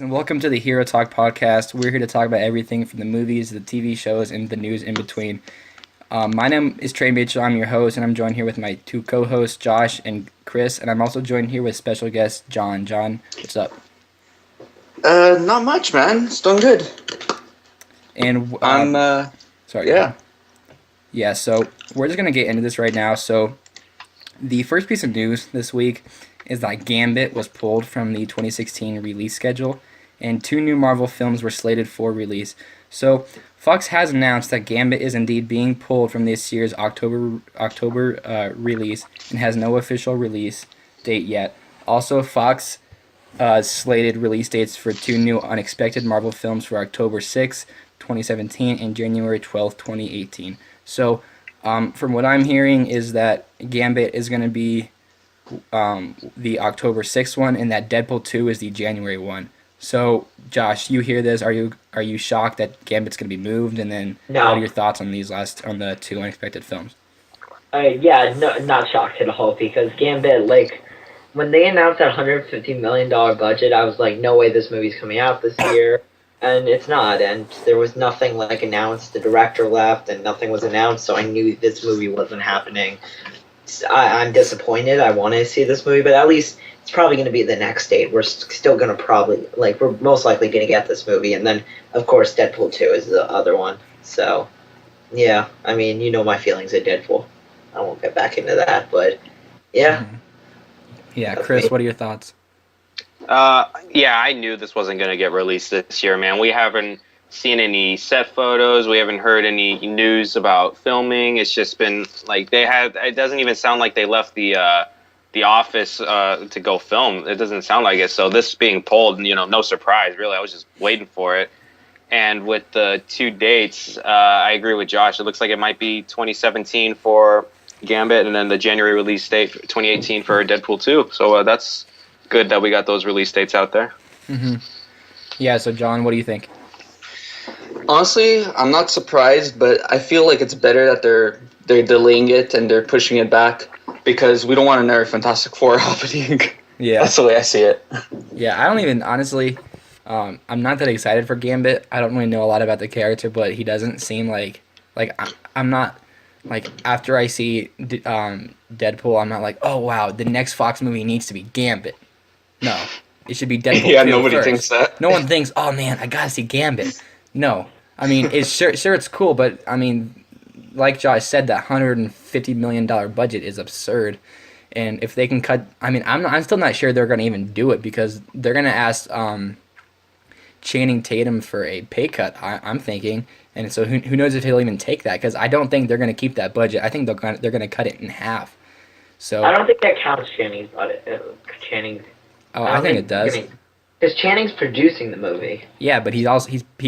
And welcome to the Hero Talk podcast. We're here to talk about everything from the movies, the TV shows, and the news in between. My name is Trey Mitchell. I'm your host, and I'm joined here with my two co-hosts, Josh and Chris. And I'm also joined here with special guest John. John, what's up? Not much, man. It's doing good. And sorry. Yeah. Yeah. So we're just gonna get into this right now. So the first piece of news this week is that Gambit was pulled from the 2016 release schedule, and two new Marvel films were slated for release. So Fox has announced that Gambit is indeed being pulled from this year's October release and has no official release date yet. Also, Fox slated release dates for two new unexpected Marvel films for October 6th, 2017 and January 12th, 2018. So from what I'm hearing is that Gambit is going to be the October 6th one, and that Deadpool 2 is the January one. So, Josh, you hear this? Are you shocked that Gambit's going to be moved? And then, No. what are your thoughts on the two unexpected films? No, not shocked at all because Gambit, when they announced that $150 million budget, I was like, no way this movie's coming out this year. And it's not. And there was nothing, announced. The director left and nothing was announced, so I knew this movie wasn't happening. I'm disappointed. I want to see this movie, but at least it's probably going to be the next date. We're still going to we're most likely going to get this movie. And then, of course, Deadpool 2 is the other one. So, yeah, I mean, you know my feelings at Deadpool. I won't get back into that, but yeah. Mm-hmm. Yeah, Chris, what are your thoughts? Yeah, I knew this wasn't going to get released this year, man. We haven't seen any set photos. We haven't heard any news about filming. It's just been it doesn't even sound like they left the office to go film. It doesn't sound like it. So this being pulled, no surprise, really. I was just waiting for it. And with the two dates, I agree with Josh. It looks like it might be 2017 for Gambit and then the January release date, 2018 for Deadpool 2. So that's good that we got those release dates out there. Mm-hmm. Yeah, so John, what do you think? Honestly, I'm not surprised, but I feel like it's better that they're delaying it and they're pushing it back because we don't want another Fantastic Four happening. Yeah. That's the way I see it. Yeah, I don't even, honestly, I'm not that excited for Gambit. I don't really know a lot about the character, but he doesn't seem I'm not, after I see Deadpool, I'm not like, oh, wow, the next Fox movie needs to be Gambit. No, it should be Deadpool Yeah, 2 nobody first. thinks that. No one thinks, oh, man, I gotta see Gambit. No. I mean, it's sure it's cool, but, I mean, like Josh said, that $150 million budget is absurd. And if they can cut, I mean, I'm still not sure they're going to even do it because they're going to ask Channing Tatum for a pay cut, I'm thinking. And so who knows if he'll even take that, because I don't think they're going to keep that budget. I think they're going to cut it in half. So I don't think that counts Channing's budget. Channing's. I think it does. Because Channing's producing the movie. Yeah, but he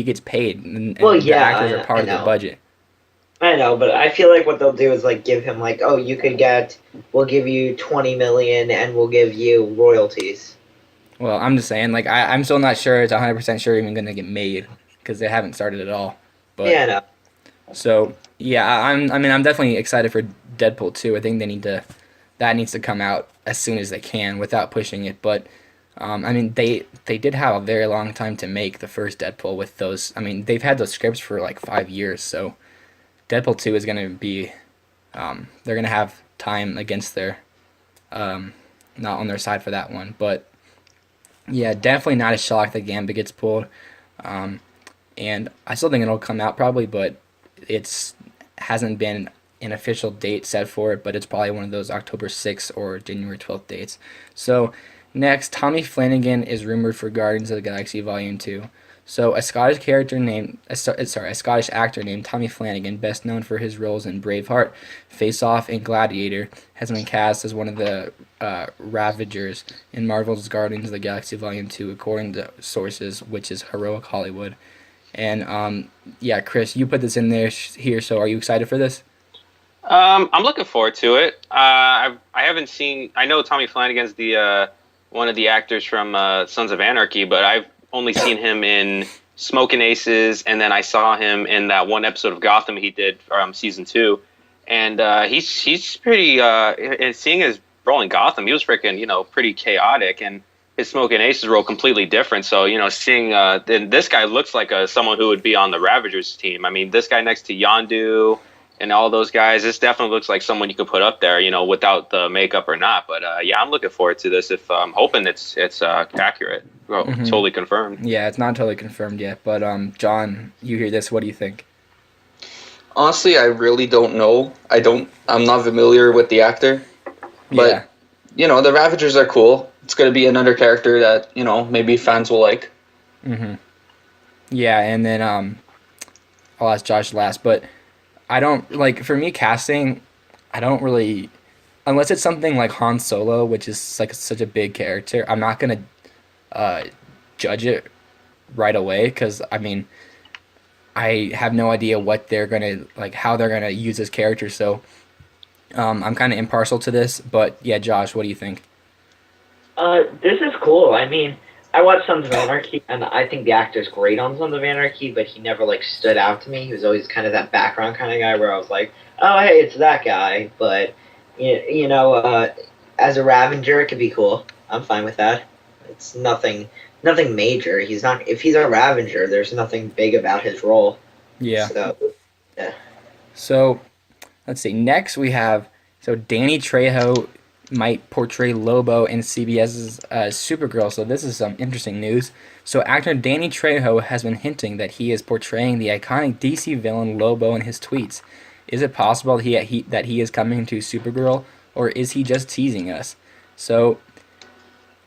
gets paid, and Well, the yeah, actors are part of the budget. I know, but I feel like what they'll do is give him we'll give you $20 million and we'll give you royalties. Well, I'm just saying, I'm still not sure it's 100% sure even going to get made because they haven't started at all. But, yeah, no. So yeah, I'm definitely excited for Deadpool 2. I think that needs to come out as soon as they can without pushing it. But they did have a very long time to make the first Deadpool with those. I mean, they've had those scripts for 5 years, so Deadpool 2 is going to be, they're going to have time against their, not on their side for that one. But yeah, definitely not a shock that Gambit gets pulled. And I still think it'll come out probably, but hasn't been an official date set for it, but it's probably one of those October 6th or January 12th dates. So next, Tommy Flanagan is rumored for Guardians of the Galaxy Volume 2. So a Scottish actor named Tommy Flanagan, best known for his roles in Braveheart, Face Off, and Gladiator, has been cast as one of the Ravagers in Marvel's Guardians of the Galaxy Volume 2, according to sources, which is Heroic Hollywood. And yeah, Chris, you put this in there here, so are you excited for this? I'm looking forward to it. I haven't seen. I know Tommy Flanagan's the one of the actors from Sons of Anarchy, but I've only seen him in Smokin' Aces, and then I saw him in that one episode of Gotham he did from season 2, and he's pretty. And seeing his role in Gotham, he was freaking pretty chaotic, and his Smoking Aces role completely different. So, seeing then this guy looks like someone who would be on the Ravagers team. I mean, this guy next to Yondu and all those guys, this definitely looks like someone you could put up there, without the makeup or not. But yeah, I'm looking forward to this. If I'm hoping it's accurate, totally confirmed. Yeah, it's not totally confirmed yet, but John, you hear this? What do you think? Honestly, I really don't know. I'm not familiar with the actor, but the Ravagers are cool. It's going to be another character that maybe fans will like. Yeah, and then I'll ask Josh last, but I don't like, for me, casting, I don't really, unless it's something like Han Solo, which is like such a big character, I'm not gonna judge it right away, because I mean, I have no idea what they're gonna like, how they're gonna use this character. So I'm kind of impartial to this, but yeah, Josh, what do you think? This is cool. I mean, I watched Sons of Anarchy, and I think the actor's great on Sons of Anarchy, but he never, like, stood out to me. He was always kind of that background kind of guy where I was like, oh, hey, it's that guy. But, as a Ravager, it could be cool. I'm fine with that. It's nothing major. If he's a Ravager, there's nothing big about his role. Yeah. So, yeah. So, let's see. Next we have, Danny Trejo might portray Lobo in CBS's Supergirl. So this is some interesting news. So actor Danny Trejo has been hinting that he is portraying the iconic DC villain Lobo in his tweets. Is it possible that he is coming to Supergirl, or is he just teasing us? So,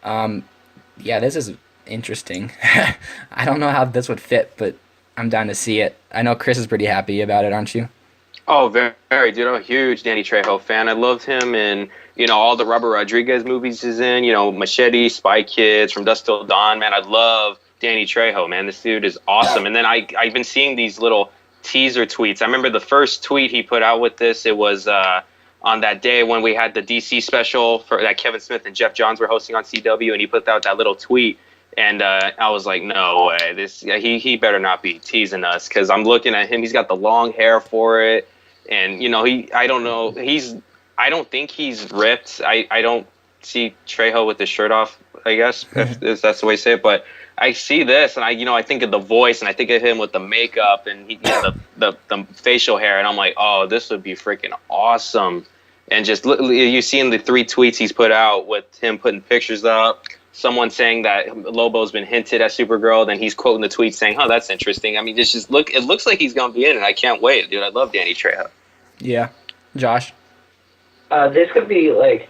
yeah, this is interesting. I don't know how this would fit, but I'm down to see it. I know Chris is pretty happy about it, aren't you? Oh, very, very, dude. I'm a huge Danny Trejo fan. I loved him in, all the Robert Rodriguez movies he's in, Machete, Spy Kids, From Dusk Till Dawn, man. I love Danny Trejo, man. This dude is awesome. And then I've been seeing these little teaser tweets. I remember the first tweet he put out with this, it was on that day when we had the DC special that Kevin Smith and Jeff Johns were hosting on CW, and he put out that little tweet. And I was like, no way. He better not be teasing us, because I'm looking at him. He's got the long hair for it. And, I don't know. I don't think he's ripped. I don't see Trejo with his shirt off, I guess, if that's the way to say it. But I see this, and I think of the voice, and I think of him with the makeup and the facial hair. And I'm like, oh, this would be freaking awesome. And just you seeing the 3 tweets he's put out with him putting pictures up. Someone saying that Lobo's been hinted at Supergirl, then he's quoting the tweet saying, "Oh, that's interesting." I mean, it looks like he's gonna be in it. I can't wait, dude. I love Danny Trejo. Yeah, Josh. This could be like,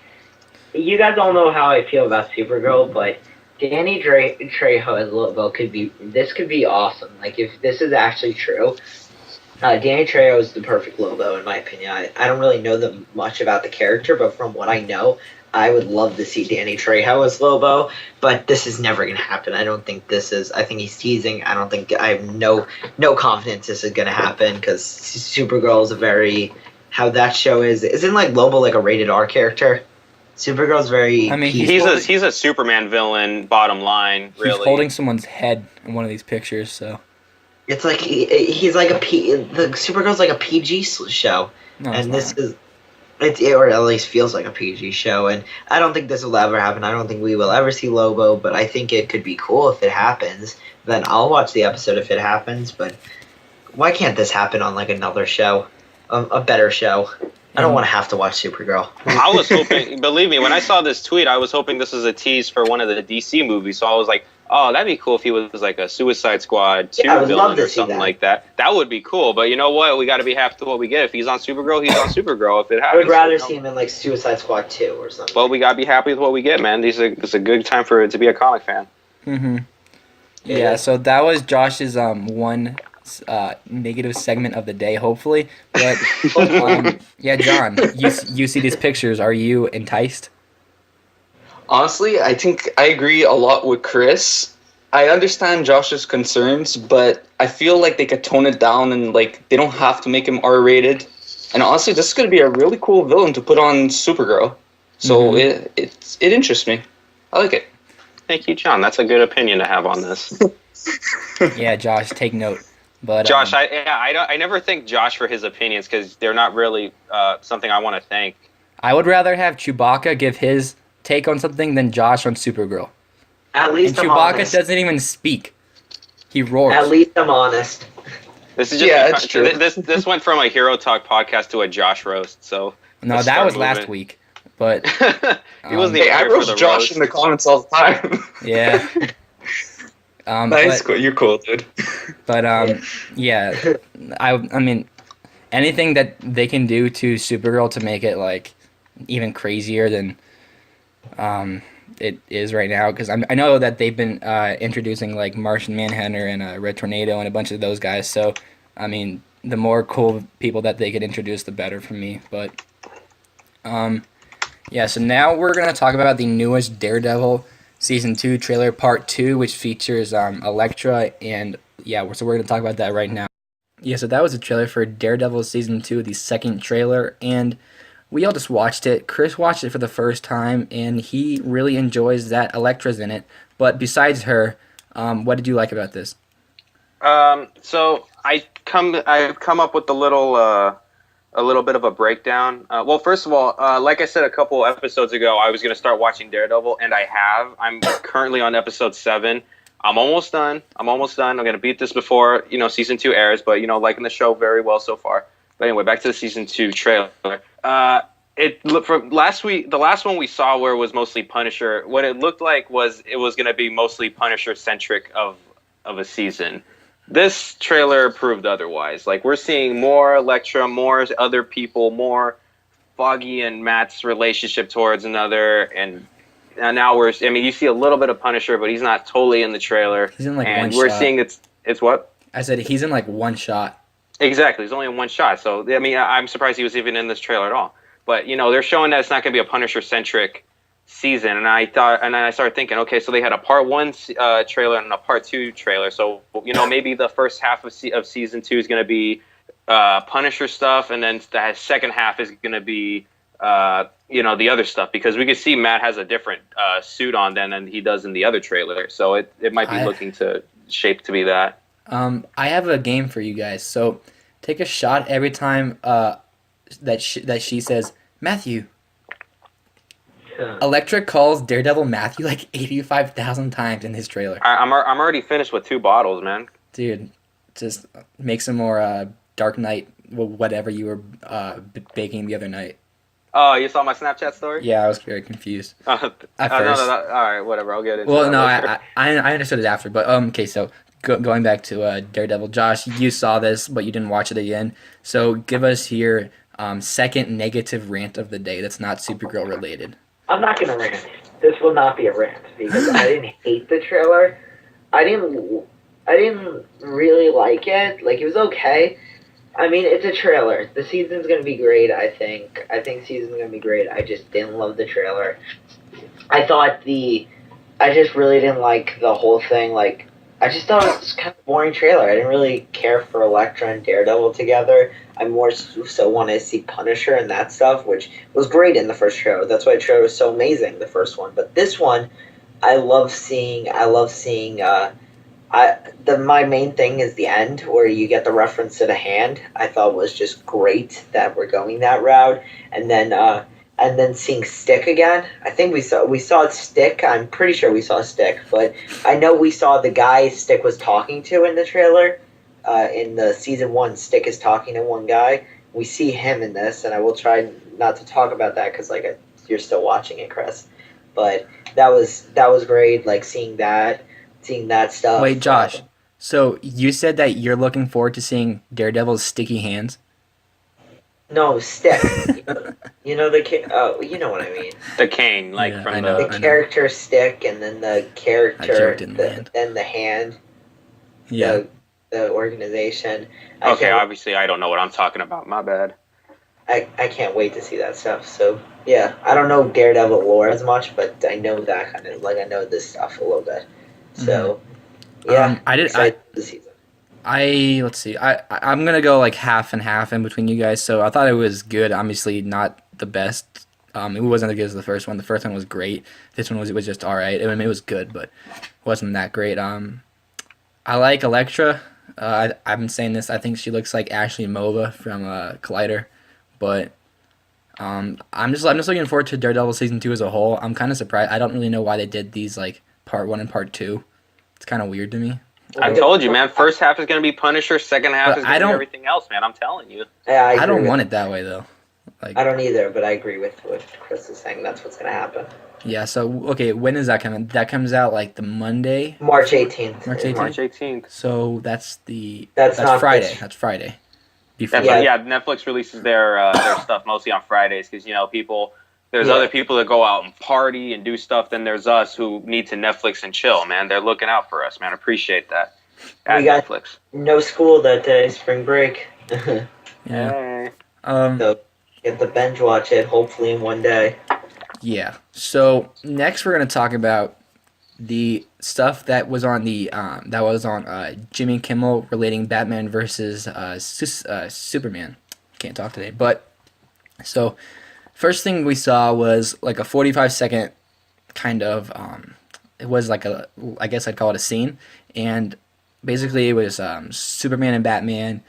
you guys all know how I feel about Supergirl, but Danny Trejo as Lobo could be awesome. Like, if this is actually true, Danny Trejo is the perfect Lobo in my opinion. I don't really know much about the character, but from what I know, I would love to see Danny Trejo as Lobo, but this is never going to happen. I think he's teasing. I have no confidence this is going to happen, because Supergirl is how that show is. Isn't like Lobo like a rated R character? Supergirl's very... I mean, he's a Superman villain, bottom line, really. He's holding someone's head in one of these pictures, so... It's like he's like the Supergirl's like a PG show, no, and this is... or at least feels like a PG show, and I don't think this will ever happen. I don't think we will ever see Lobo, but I think it could be cool if it happens. Then I'll watch the episode if it happens, but why can't this happen on like another show? A better show. I don't want to have to watch Supergirl. I was hoping, believe me, when I saw this tweet, I was hoping this was a tease for one of the DC movies, so I was like, oh, that'd be cool if he was like a Suicide Squad 2 villain or something like that. That would be cool. But you know what? We got to be happy with what we get. If he's on Supergirl, he's on Supergirl. If it happens, I would rather see him in like Suicide Squad 2 or something. Well, we got to be happy with what we get, man. It's a good time to be a comic fan. Mm-hmm. Yeah, so that was Josh's one negative segment of the day, hopefully. But yeah, John, you see these pictures. Are you enticed? Honestly, I think I agree a lot with Chris. I understand Josh's concerns, but I feel like they could tone it down, and like they don't have to make him R-rated. And honestly, this is going to be a really cool villain to put on Supergirl. So it interests me. I like it. Thank you, John. That's a good opinion to have on this. Yeah, Josh, take note. But Josh, I never thank Josh for his opinions, because they're not really something I want to thank. I would rather have Chewbacca give his take on something than Josh on Supergirl. At And least I'm Chewbacca honest. doesn't even speak. He At roars. least I'm honest. This is just Yeah, it's true. This went from a Hero Talk podcast to a Josh roast. So No, let's that start was last moving. week. But He wasn't Hey, even I here for roast the Josh roast. in the comments all the time. yeah. Nice, But cool. You're cool, dude. but yeah. I mean anything that they can do to Supergirl to make it like even crazier than it is right now, because I know that they've been introducing like Martian Manhunter and Red Tornado and a bunch of those guys. So I mean, the more cool people that they could introduce, the better for me. But yeah. So now we're gonna talk about the newest Daredevil season 2 trailer part 2, which features Elektra, and yeah. So we're gonna talk about that right now. Yeah. So that was a trailer for Daredevil season 2, the second trailer, and we all just watched it. Chris watched it for the first time, and he really enjoys that Elektra's in it. But besides her, what did you like about this? So I've come up with a little bit of a breakdown. Well, first of all, like I said a couple episodes ago, I was going to start watching Daredevil, and I have. I'm currently on episode 7. I'm almost done. I'm going to beat this before season 2 airs, but liking the show very well so far. But anyway, back to the season 2 trailer. It looked from last week. The last one we saw where it was mostly Punisher. What it looked like was it was going to be mostly Punisher centric of a season. This trailer proved otherwise. Like, we're seeing more Elektra, more other people, more Foggy and Matt's relationship towards another, and now you see a little bit of Punisher, but he's not totally in the trailer. He's in like and one we're shot. seeing it's what? I said he's in like one shot. Exactly. He's only in one shot. So I mean, I'm surprised he was even in this trailer at all. But they're showing that it's not going to be a Punisher centric season, and I started thinking, okay, so they had a part 1 trailer and a part 2 trailer. So maybe the first half of season 2 is going to be Punisher stuff, and then the second half is going to be the other stuff, because we could see Matt has a different suit on than he does in the other trailer. So it might be looking to shape to be that. I have a game for you guys. So take a shot every time that she says Matthew. Elektra calls Daredevil Matthew like 85,000 times in his trailer. I'm already finished with 2 bottles, man. Dude, just make some more Dark Knight, whatever you were baking the other night. Oh, you saw my Snapchat story? Yeah, I was very confused at first. No. All right, whatever. I'll get into Well, that no, later. I understood it after, but okay. So going back to Daredevil, Josh, you saw this, but you didn't watch it again. So give us your second negative rant of the day that's not Supergirl related. I'm not gonna rant. This will not be a rant because I didn't hate the trailer. I didn't really like it. Like, it was okay. I mean, it's a trailer. The season's gonna be great. I think season's gonna be great. I just didn't love the trailer. I just really didn't like the whole thing. Like, I just thought it was kind of a boring trailer. I didn't really care for Elektra and Daredevil together. I more so wanted to see Punisher and that stuff, which was great in the first trailer. That's why the trailer was so amazing, the first one. But this one, I love seeing. My main thing is the end, where you get the reference to the hand. I thought was just great that we're going that route, and then seeing Stick again. I think we saw Stick. I'm pretty sure we saw Stick, but I know we saw the guy Stick was talking to in the trailer. In the season 1, Stick is talking to one guy. We see him in this, and I will try not to talk about that because you're still watching it, Chris. But that was great. Like, seeing that stuff. Wait, Josh. So you said that you're looking forward to seeing Daredevil's sticky hands? No, Stick. you know you know what I mean. The cane, like Yeah, from I know. The character Stick, and then the That character, joke didn't land. then the hand, Yeah. the organization. Okay, obviously I don't know what I'm talking about. My bad. I can't wait to see that stuff. So yeah, I don't know Daredevil lore as much, but I know that kind of, like, I know this stuff a little bit. So yeah, I did. excited for the season. Let's see. I'm gonna go like half and half in between you guys. So I thought it was good. Obviously not the best. It wasn't as good as the first one. The first one was great. This one was just all right. I mean, it was good, but wasn't that great. I like Elektra. I've been saying this. I think she looks like Ashley Mova from Collider, but I'm just looking forward to Daredevil season 2 as a whole. I'm kind of surprised. I don't really know why they did these like part 1 and part 2. It's kind of weird to me. I told you, man. First half is going to be Punisher. Second half But is I going to be don't- everything else, man. I'm telling you. Yeah, I agree don't with- want it that way though. Like, I don't either, but I agree with what Chris is saying. That's what's going to happen. yeah. So okay, when is that coming? That comes out like the Monday. March 18th. March 18th? March 18th. So that's not Friday. this- That's Friday. Before. That's Yeah. yeah. Netflix releases their stuff mostly on Fridays because people. There's Yeah. other people that go out and party and do stuff. Then there's us who need to Netflix and chill, man. They're looking out for us, man. Appreciate that. At We got- Netflix. No school that day, spring break. Yeah. Hey. So get the binge watch it, hopefully in one day. Yeah. So next we're gonna talk about the stuff that was on Jimmy Kimmel relating Batman versus Superman. Can't talk today, but so first thing we saw was like a 45-second kind of it was like I guess I'd call it a scene, and basically it was Superman and Batman.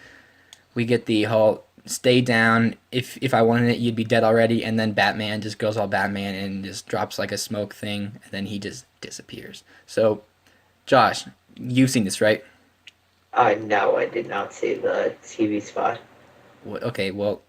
We get the whole stay down. If I wanted it, you'd be dead already. And then Batman just goes all Batman and just drops like a smoke thing, and then he just disappears. So, Josh, you've seen this, right? No, I did not see the TV spot. Okay, well,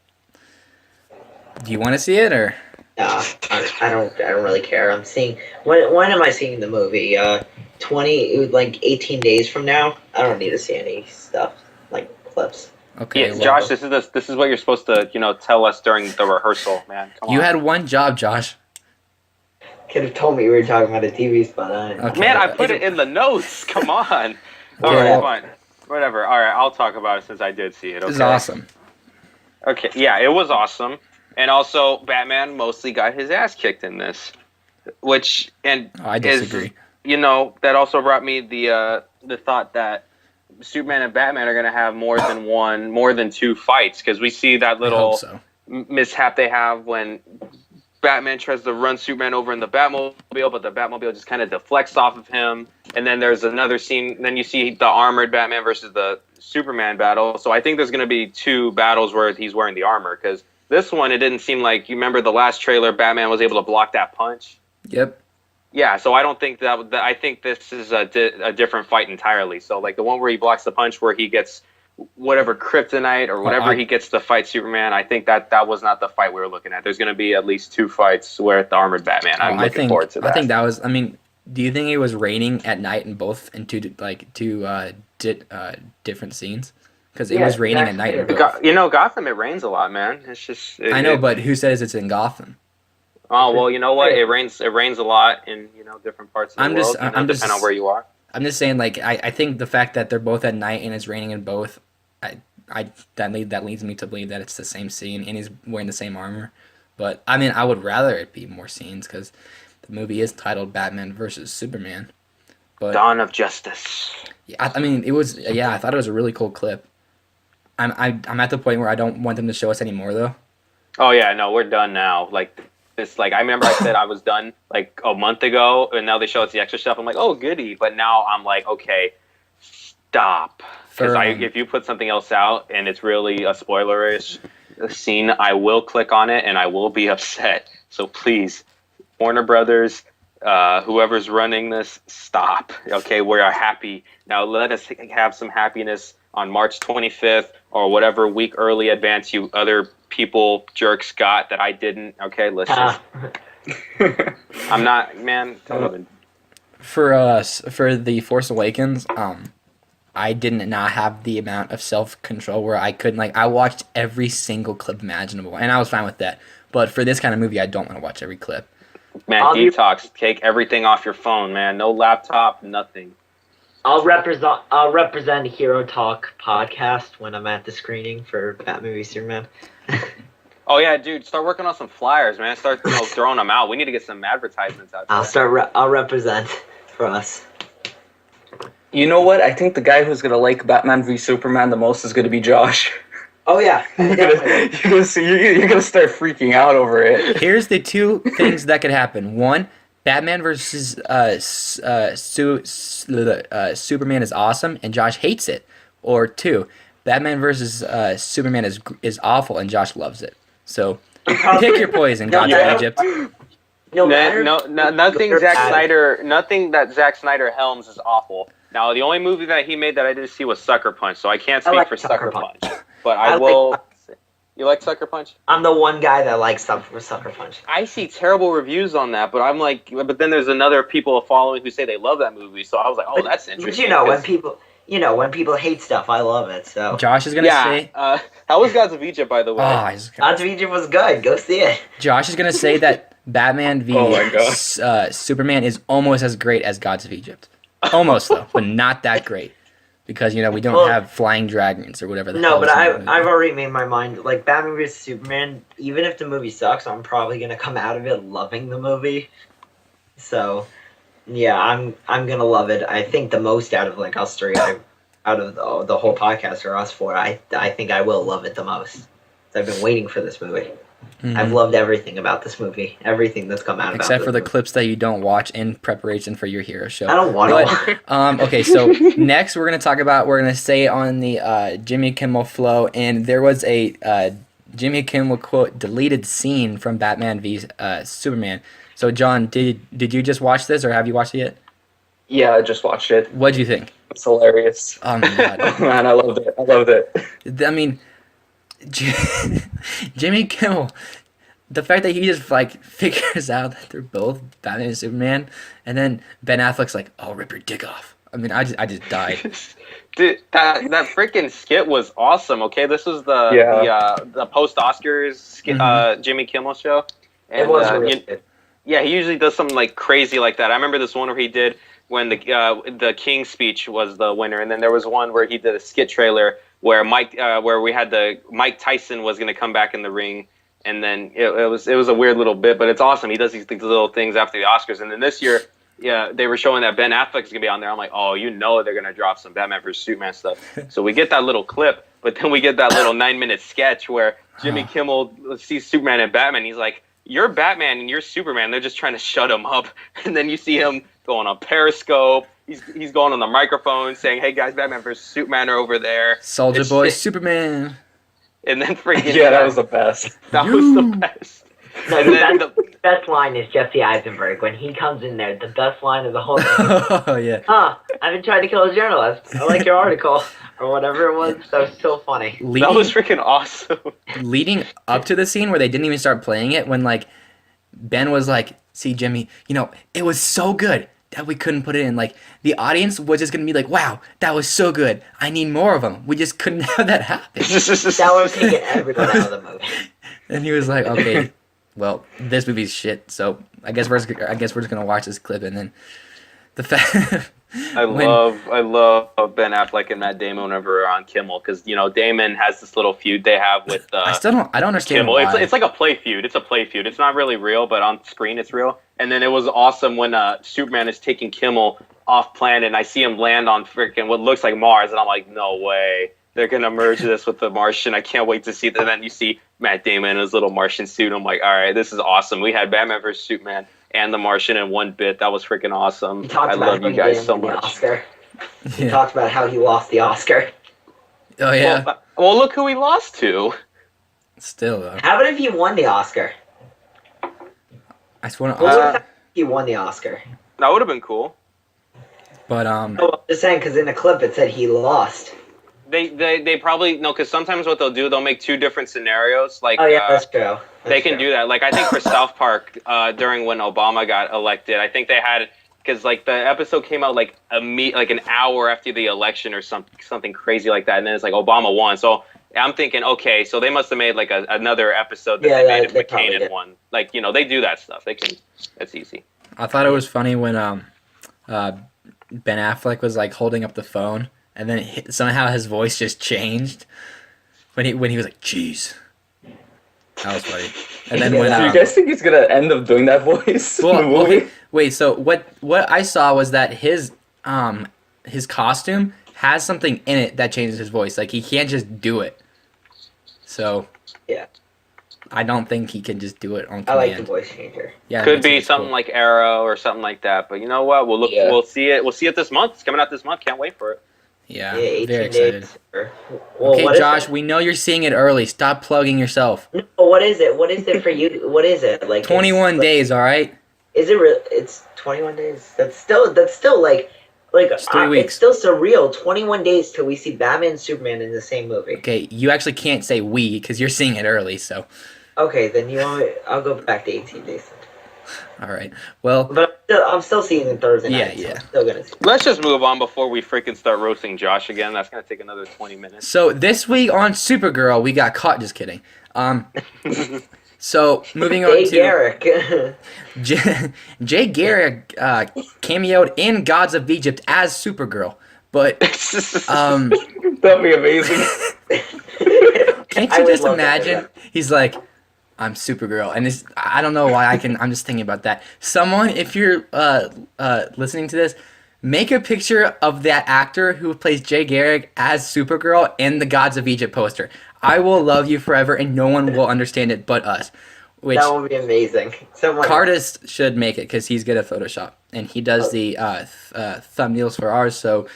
do you want to see it or? Nah, I don't really care. I'm seeing when am I seeing the movie? 18 days from now. I don't need to see any stuff like clips. Okay, Yeah, well, Josh, this is what you're supposed to tell us during the rehearsal, man. Come you on. had one job, Josh. Could have told me you were talking about a TV spot. Okay. Man, I put it in the notes. Come on. All Okay, right, well- fine. Whatever. All right, I'll talk about it since I did see it. Okay. This is awesome. Okay, yeah, it was awesome. And also, Batman mostly got his ass kicked in this, which I disagree. that also brought me the thought that Superman and Batman are going to have more than two fights, because we see that I little hope so. mishap they have when Batman tries to run Superman over in the Batmobile, but the Batmobile just kind of deflects off of him. And then there's another scene. Then you see the armored Batman versus the Superman battle. So I think there's going to be two battles where he's wearing the armor, because this one, it didn't seem like, you remember the last trailer, Batman was able to block that punch? Yep. Yeah, so I don't think that I think this is a different fight entirely. So like the one where he blocks the punch, where he gets whatever kryptonite or whatever he gets to fight Superman, I think that was not the fight we were looking at. There's going to be at least two fights with the armored Batman. I'm looking forward to that. I think that was. I mean, do you think it was raining at night in two different scenes? Because it Yeah, was raining at night in exactly. both. Gotham, it rains a lot, man. It's just I know, but who says it's in Gotham? oh well, you know what? It rains a lot in different parts of the I'm world. just- I'm just- depending on where you are. I'm just saying, like, I think the fact that they're both at night and it's raining in both, that leads me to believe that it's the same scene and he's wearing the same armor. But I mean, I would rather it be more scenes because the movie is titled Batman versus Superman. But Dawn of Justice. I mean, it was I thought it was a really cool clip. I'm at the point where I don't want them to show us anymore though. Oh yeah, no, we're done now. Like this, like I remember I said I was done like a month ago, and now they show us the extra stuff. I'm like, oh goody, but now I'm like, okay, stop. Because if you put something else out and it's really a spoilerish scene, I will click on it and I will be upset. So please, Warner Brothers, whoever's running this, stop. Okay, we are happy now. Let us have some happiness on March 25th or whatever week early advance you other people jerks got that I didn't. Okay, let's just. I'm not, man. Don't even. For us, for the Force Awakens, I did not have the amount of self-control where I couldn't, like, I watched every single clip imaginable, and I was fine with that. But for this kind of movie, I don't want to watch every clip. Man, detox. Take everything off your phone, man. No laptop, nothing. I'll represent Hero Talk podcast when I'm at the screening for Batman v Superman. Oh yeah, dude, start working on some flyers, man. Start throwing them out. We need to get some advertisements out there. I'll represent for us. You know what? I think the guy who's gonna like Batman v Superman the most is gonna be Josh. Oh yeah, definitely. You're gonna start freaking out over it. Here's the two things that could happen. One, Batman versus Superman is awesome, and Josh hates it. Or two, Batman versus Superman is awful, and Josh loves it. So pick your poison, Gods of Yeah. Egypt. No matter. Nothing good or Zack bad. Snyder. Nothing that Zack Snyder helms is awful. Now, the only movie that he made that I didn't see was Sucker Punch, so I can't speak like for Sucker Sucker Punch. Punch. But I I like- will. You like Sucker Punch? I'm the one guy that likes stuff for Sucker Punch. I see terrible reviews on that, but I'm like, but then there's another people following who say they love that movie, so I was like, oh, that's interesting. But when people hate stuff, I love it. So Josh is gonna say. How was Gods of Egypt, by the way? Gods of Egypt was good. Go see it. Josh is gonna say that Batman v Oh my God. Superman is almost as great as Gods of Egypt. Almost though, but not that great. Because we don't have flying dragons or whatever. No, but I've already made my mind. Like Batman vs Superman, even if the movie sucks, I'm probably gonna come out of it loving the movie. So, yeah, I'm gonna love it. I think the most out of like us three, out of the whole podcast or us four, I think I will love it the most. I've been waiting for this movie. Mhm. I've loved everything about this movie. Everything that's come out except about for the movie. clips that you don't watch in preparation for your hero show. I don't want to. Okay, so next we're gonna stay on the Jimmy Kimmel flow, and there was a Jimmy Kimmel quote deleted scene from Batman v Superman. So John, did you just watch this, or have you watched it yet? Yeah, I just watched it. What'd you think? It's hilarious. Oh my god! Oh, man, I loved it. I mean, Jimmy Kimmel, the fact that he just like figures out that they're both Batman and Superman, and then Ben Affleck's like, "I'll rip your dick off." I mean, I just died. Dude, that freaking skit was awesome. Okay, this was the post Oscars Jimmy Kimmel show. And, It was really good. yeah, he usually does something like crazy like that. I remember this one where he did when the King's speech was the winner, and then there was one where he did a skit trailer where we had Mike Tyson was going to come back in the ring, and then it was a weird little bit, but it's awesome. He does these little things after the Oscars, and then this year, yeah, they were showing that Ben Affleck is going to be on there. I'm like, oh, they're going to drop some Batman vs Superman stuff. So we get that little clip, but then we get that little 9-minute sketch where Jimmy Kimmel sees Superman and Batman. He's like, you're Batman and you're Superman. They're just trying to shut him up. And then you see him going on Periscope. He's going on the microphone saying, hey guys, Batman vs Superman are over there. Soldier Boy, Superman. And then freaking Yeah, that was the best. That was the best. No, And then the best line is Jesse Eisenberg when he comes in there. The best line of the whole thing. Oh yeah. I've been trying to kill a journalist. I like your article or whatever it was. That was so funny. that was freaking awesome. Leading up to the scene where they didn't even start playing it, when like Ben was like, "See, Jimmy, it was so good that we couldn't put it in." Like the audience was just gonna be like, "Wow, that was so good. I need more of them." We just couldn't have that happen. That would have taken everyone out of the movie. And he was like, "Okay, well, this movie's shit. So I guess we're just gonna watch this clip." And then the fact I love Ben Affleck and Matt Damon whenever we're on Kimmel, because Damon has this little feud they have with I don't understand Kimmel. why. It's like a play feud. It's a play feud. It's not really real, but on screen it's real. And then it was awesome when Superman is taking Kimmel off planet, and I see him land on freaking what looks like Mars, and I'm like, no way. They're gonna merge this with the Martian. I can't wait to see that. And then you see Matt Damon in his little Martian suit. I'm like, all right, this is awesome. We had Batman vs Superman and the Martian in one bit. That was freaking awesome. I love you guys so much. Oscar. He Yeah. talked about how he lost the Oscar. Oh yeah. Well, look who he lost to. Still though, How about if he won the Oscar? I just want What would to. have happened if he won the Oscar? That would have been cool. But No, I'm just saying because in the clip it said he lost. They probably no, because sometimes what they'll do, they'll make two different scenarios. Like Oh yeah, that's true. they can do that. Like I think for South Park, during when Obama got elected, I think they had, because like the episode came out like an hour after the election or something crazy like that, and then it's like Obama won. So I'm thinking, okay, so they must have made like another episode that Yeah, they made if they probably McCain had did. won. Like they do that stuff. They can. That's easy. I thought it was funny when Ben Affleck was like holding up the phone, and then somehow his voice just changed when he was like, "Jeez." That was funny. And then Yeah, when Do you guys think he's gonna end up doing that voice in the well, movie? okay, wait. So what I saw was that his costume has something in it that changes his voice. Like he can't just do it. So Yeah. I don't think he can just do it on command. I like the voice changer. Yeah, Could that's be what's something cool. like Arrow or something like that. But you know what? We'll look. Yeah. We'll see it. We'll see it this month. It's coming out this month. Can't wait for it. Yeah, Yeah, 18 very excited. days. Well, Okay, what is Josh, it? we know you're seeing it early. Stop plugging yourself. No, what is it? What is it for you? What is it? Like 21 it's- days, all right? Is it real? It's 21 days. That's still It's 3 weeks. it's still surreal. 21 days till we see Batman and Superman in the same movie. Okay, you actually can't say we because you're seeing it early. So, Okay, then you want me? I'll go back to 18 days. all right. Well, But I'm still seeing it Thursday night. Yeah. So I'm still gonna see. Let's just move on before we freaking start roasting Josh again. That's gonna take another 20 minutes. so this week on Supergirl, we got caught. Just kidding. So moving on Jay to Garrick. Jay Garrick cameoed in Gods of Egypt as Supergirl, but That'd be amazing. can't I you would just love to hear imagine? He's like, I'm Supergirl, and this I don't know why I'm just thinking about that. Someone, if you're listening to this, make a picture of that actor who plays Jay Garrick as Supergirl in the Gods of Egypt poster. I will love you forever, and no one will understand it but us. Which That would be amazing. Someone. Cardis should make it because he's good at Photoshop, and he does the thumbnails for ours. So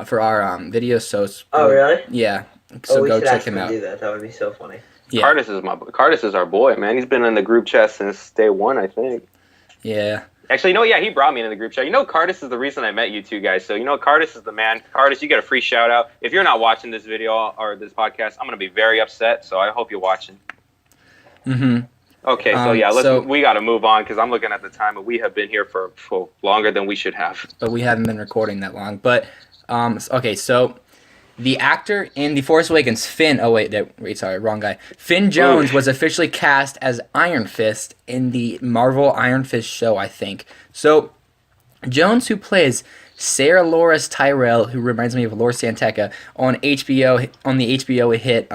for our videos. So Oh really? yeah. So we go should check ask him out. to do that. That would be so funny. Yeah. Cardis is our boy, man. He's been in the group chat since day one, I think. Yeah. Actually, he brought me into the group chat. Cardis is the reason I met you two guys. So, Cardis is the man. Cardis, you get a free shout out. If you're not watching this video or this podcast, I'm going to be very upset. So I hope you're watching. Mm-hmm. Okay, we got to move on because I'm looking at the time and we have been here for longer than we should have. But we haven't been recording that long. But, okay, so the actor in The Force Awakens, Finn, wrong guy. Finn Jones was officially cast as Iron Fist in the Marvel Iron Fist show, I think. So, Jones, who plays Sarah Loras Tyrell, who reminds me of Laura Santeca, on the HBO hit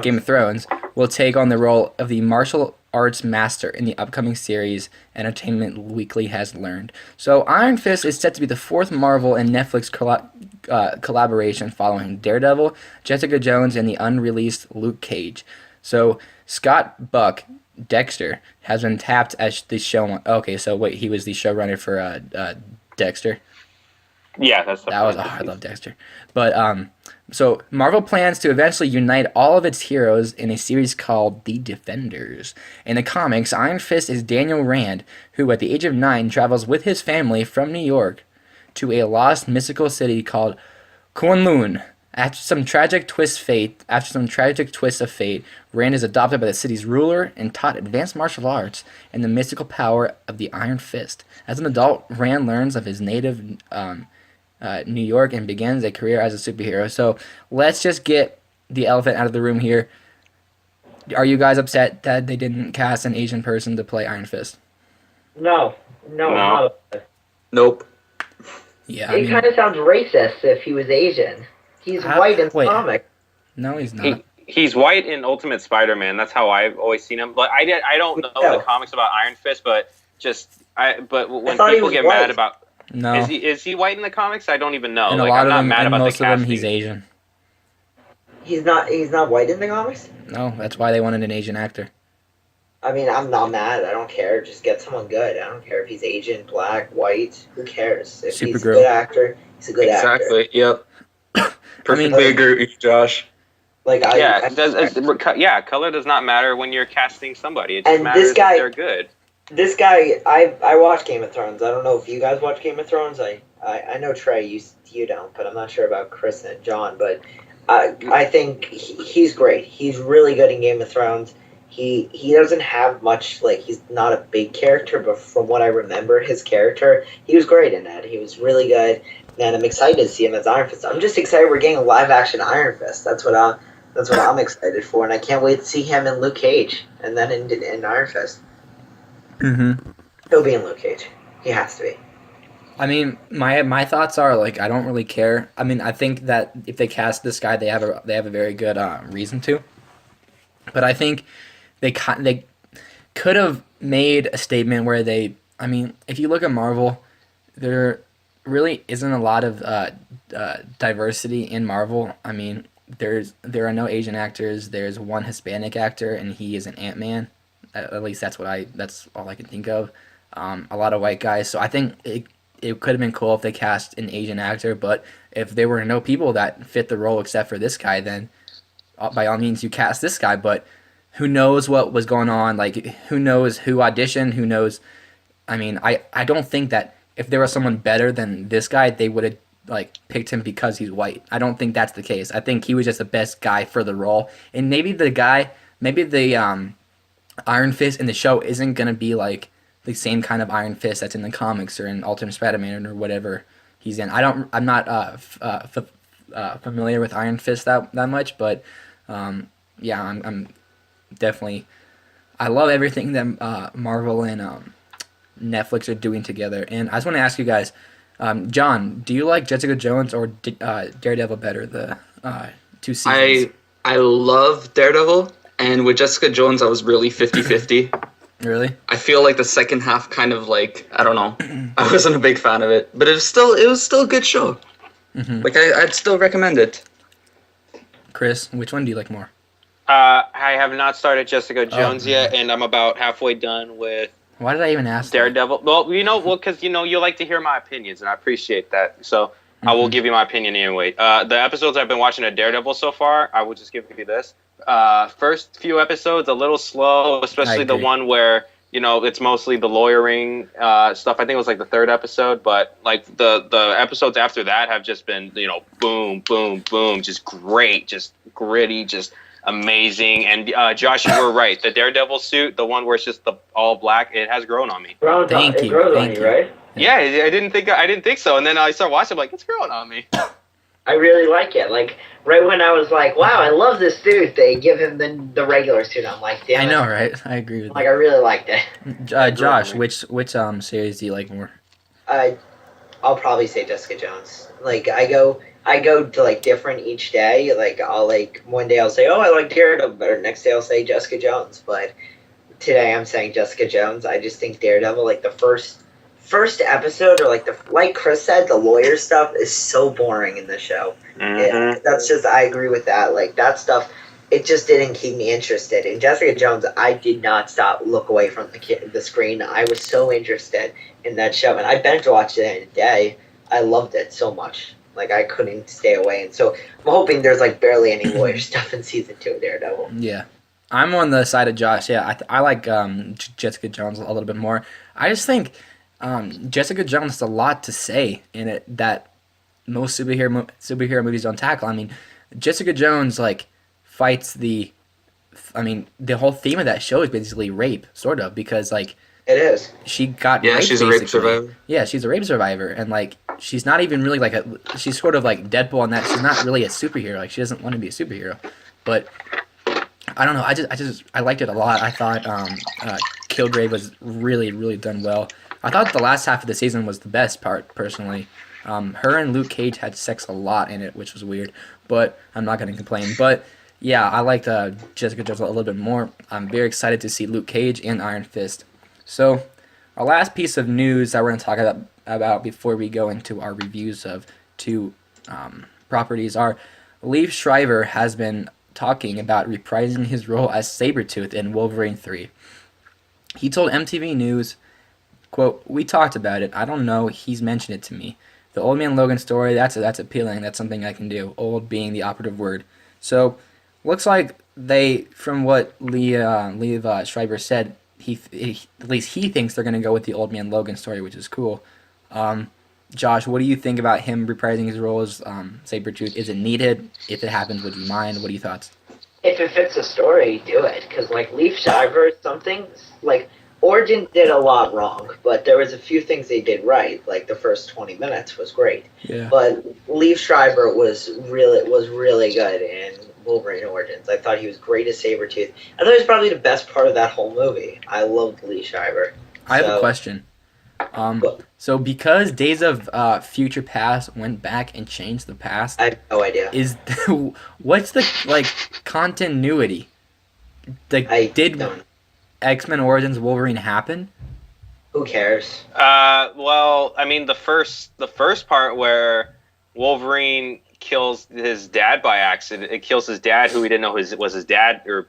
Game of Thrones, will take on the role of the martial arts master in the upcoming series Entertainment Weekly has learned. So Iron Fist is set to be the fourth Marvel and Netflix collaboration following Daredevil, Jessica Jones, and the unreleased Luke Cage. So Scott Buck Dexter has been tapped as the show. Okay, so wait, he was the showrunner for Dexter. Yeah, I love Dexter. But so Marvel plans to eventually unite all of its heroes in a series called The Defenders. In the comics, Iron Fist is Daniel Rand, who at the age of 9 travels with his family from New York to a lost mystical city called Kunlun. After some tragic twist of fate, Rand is adopted by the city's ruler and taught advanced martial arts and the mystical power of the Iron Fist. As an adult, Rand learns of his native New York and begins a career as a superhero. So let's just get the elephant out of the room here. Are you guys upset that they didn't cast an Asian person to play Iron Fist? No. Nope. Yeah, It kind of sounds racist if he was Asian. He's white in the comic. No, he's not. He's white in Ultimate Spider-Man. That's how I've always seen him. But I don't know the comics about Iron Fist, but when people get mad about no, is he white in the comics? I don't even know. And like, a lot I'm not of them, mad and about most the of casting. them, he's Asian. He's not white in the comics? No, that's why they wanted an Asian actor. I mean, I'm not mad. I don't care. Just get someone good. I don't care if he's Asian, black, white. Who cares? If he's a good actor, he's a good actor. Exactly. Yep. Perfectly agree with you, Josh. Like color does not matter when you're casting somebody. It just And matters this guy- if they're good. This guy, I watch Game of Thrones. I don't know if you guys watch Game of Thrones. I know Trey, you don't, but I'm not sure about Chris and John. But I think he's great. He's really good in Game of Thrones. He doesn't have much, like, he's not a big character, but from what I remember, his character, he was great in that. He was really good, and I'm excited to see him as Iron Fist. I'm just excited we're getting a live-action Iron Fist. That's what I'm excited for, and I can't wait to see him in Luke Cage, and then in Iron Fist. Mm-hmm. He'll be in Luke Cage. He has to be. I mean, my thoughts are, like, I don't really care. I mean, I think that if they cast this guy, they have a very good reason to. But I think they could have made a statement where I mean, if you look at Marvel, there really isn't a lot of diversity in Marvel. I mean, there are no Asian actors. There's one Hispanic actor, and he is an Ant-Man. At least that's all I can think of. A lot of white guys. So I think it could have been cool if they cast an Asian actor. But if there were no people that fit the role except for this guy, then by all means you cast this guy. But who knows what was going on? Like, who knows who auditioned? Who knows? I mean, I don't think that if there was someone better than this guy, they would have like picked him because he's white. I don't think that's the case. I think he was just the best guy for the role, and maybe the Iron Fist in the show isn't gonna be like the same kind of Iron Fist that's in the comics or in Ultimate Spider-Man or whatever he's in. I'm not familiar with Iron Fist that much, but yeah, I'm definitely. I love everything that Marvel and Netflix are doing together, and I just want to ask you guys, John, do you like Jessica Jones or Daredevil better? The two seasons. I love Daredevil, and with Jessica Jones, I was really 50-50. Really? I feel like the second half kind of like, I don't know. I wasn't a big fan of it, but it was still a good show. Mm-hmm. Like I'd still recommend it. Chris, which one do you like more? I have not started Jessica Jones yet, and I'm about halfway done with Why did I even ask Daredevil. That? Well, because you like to hear my opinions, and I appreciate that. So I will give you my opinion anyway. The episodes I've been watching of Daredevil so far, I will just give you this. First few episodes a little slow, especially the one where it's mostly the lawyering stuff. I think it was like the third episode, but like the episodes after that have just been boom, boom, boom, just great, just gritty, just amazing. And Josh, you were right. The Daredevil suit, the one where it's just the all black, it has grown on me. Thank you. Grows on you, right? Yeah, I didn't think so, and then I started watching. I'm like, it's growing on me. I really like it. Like right when I was like, "Wow, I love this suit," they give him the regular suit. I'm like, "Damn!" I know, right? I agree with Like I really liked it. Josh, which series do you like more? I'll probably say Jessica Jones. Like I go to like different each day. Like I'll like one day I'll say, "Oh, I like Daredevil," better. Next day I'll say Jessica Jones. But today I'm saying Jessica Jones. I just think Daredevil, like the first episode, or like Chris said, the lawyer stuff is so boring in the show. Mm-hmm. That's just, I agree with that. Like that stuff, it just didn't keep me interested. In Jessica Jones, I did not look away from the screen. I was so interested in that show, and I binge watched it in a day. I loved it so much. Like I couldn't stay away, and so I'm hoping there's like barely any lawyer stuff in season 2 of Daredevil. Yeah. I'm on the side of Josh. Yeah, I like Jessica Jones a little bit more. I just think Jessica Jones has a lot to say in it that most superhero movies don't tackle. I mean, Jessica Jones like fights the whole theme of that show is basically rape, sort of, because like it is. She got yeah, raped, she's a rape survivor. Yeah, she's a rape survivor, and like she's not even really like she's sort of like Deadpool in that she's not really a superhero. Like she doesn't want to be a superhero, but I don't know. I liked it a lot. I thought Kilgrave was really, really done well. I thought the last half of the season was the best part, personally. Her and Luke Cage had sex a lot in it, which was weird, but I'm not going to complain. But yeah, I liked Jessica Jones a little bit more. I'm very excited to see Luke Cage and Iron Fist. So our last piece of news that we're going to talk about before we go into our reviews of two properties are Liev Schreiber has been talking about reprising his role as Sabretooth in Wolverine 3. He told MTV News, quote, "We talked about it. I don't know. He's mentioned it to me. The Old Man Logan story, that's appealing. That's something I can do. Old being the operative word." So, looks like from what Liev Schreiber said, at least he thinks they're going to go with the Old Man Logan story, which is cool. Josh, what do you think about him reprising his role as Sabretooth? Is it needed? If it happens, would you mind? What are your thoughts? If it fits the story, do it. Because like Liev Schreiber, something like Origin did a lot wrong, but there was a few things they did right. Like the first 20 minutes was great. Yeah. But Liev Schreiber was really good in Wolverine Origins. I thought he was great as Sabretooth. I thought he was probably the best part of that whole movie. I loved Liev Schreiber. I have a question. So because Days of Future Past went back and changed the past, I have no idea. What's the like continuity? Did X-Men Origins Wolverine happen? Who cares? Well, I mean the first part where Wolverine kills his dad by accident. It kills his dad, who we didn't know was his dad, or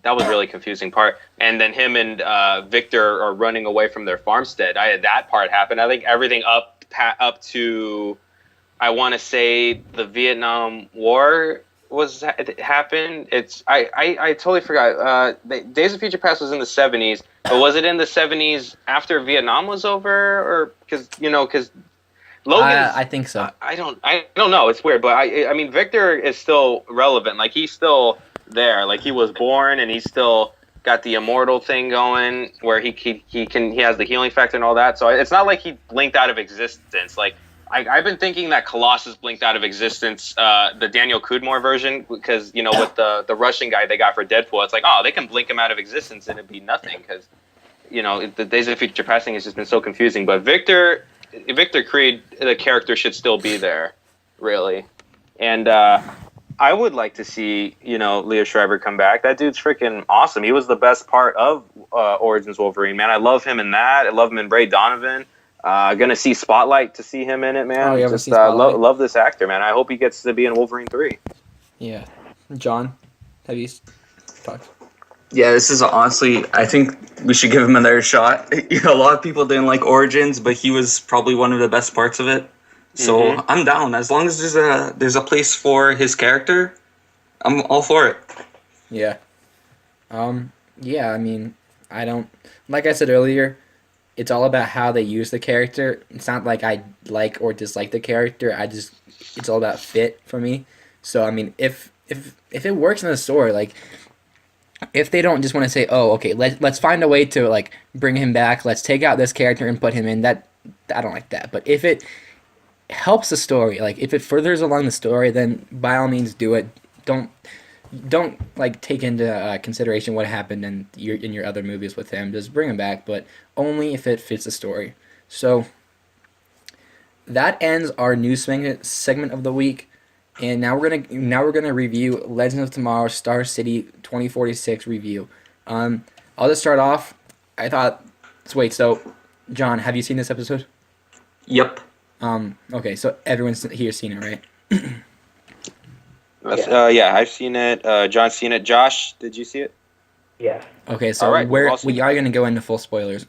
that was a really confusing part. And then him and Victor are running away from their farmstead. I had that part happen. I think everything up to, I want to say, the Vietnam War happened? I totally forgot. Days of Future Past was in the 70s, but was it in the 70s after Vietnam was over, or because Logan's? I think so. I don't know. It's weird, but I mean Victor is still relevant. Like he's still there. Like he was born, and he's still got the immortal thing going, where he has the healing factor and all that. So it's not like he blinked out of existence. Like I've been thinking that Colossus blinked out of existence, the Daniel Cudmore version, because with the Russian guy they got for Deadpool, it's like, oh, they can blink him out of existence and it'd be nothing, because the Days of Future Past thing has just been so confusing. But Victor Creed, the character, should still be there, really. And I would like to see, Leo Schreiber come back. That dude's freaking awesome. He was the best part of Origins Wolverine, man. I love him in that. I love him in Ray Donovan. Gonna see Spotlight to see him in it, man. Oh, yeah, just love this actor, man. I hope he gets to be in Wolverine 3. Yeah. John, have you talked? Yeah, this is honestly, I think we should give him another shot. A lot of people didn't like Origins, but he was probably one of the best parts of it. So I'm down. As long as there's a place for his character, I'm all for it. Yeah. Yeah, I mean, I don't... Like I said earlier, it's all about how they use the character. It's not like I like or dislike the character. It's all about fit for me. So, I mean, if it works in the story, like... If they don't just want to say, oh, okay, let's find a way to, like, bring him back, let's take out this character and put him in, I don't like that. But if it helps the story, like, if it furthers along the story, then by all means do it. Don't like, take into consideration what happened in your other movies with him. Just bring him back, but only if it fits the story. So, that ends our news segment of the week. And now we're gonna review Legends of Tomorrow Star City 2046 review. I'll just start off. So John, have you seen this episode? Yep. Okay, so everyone's here's seen it, right? Yeah, I've seen it. John's seen it. Josh, did you see it? Yeah. Okay, so All right, we are gonna go into full spoilers.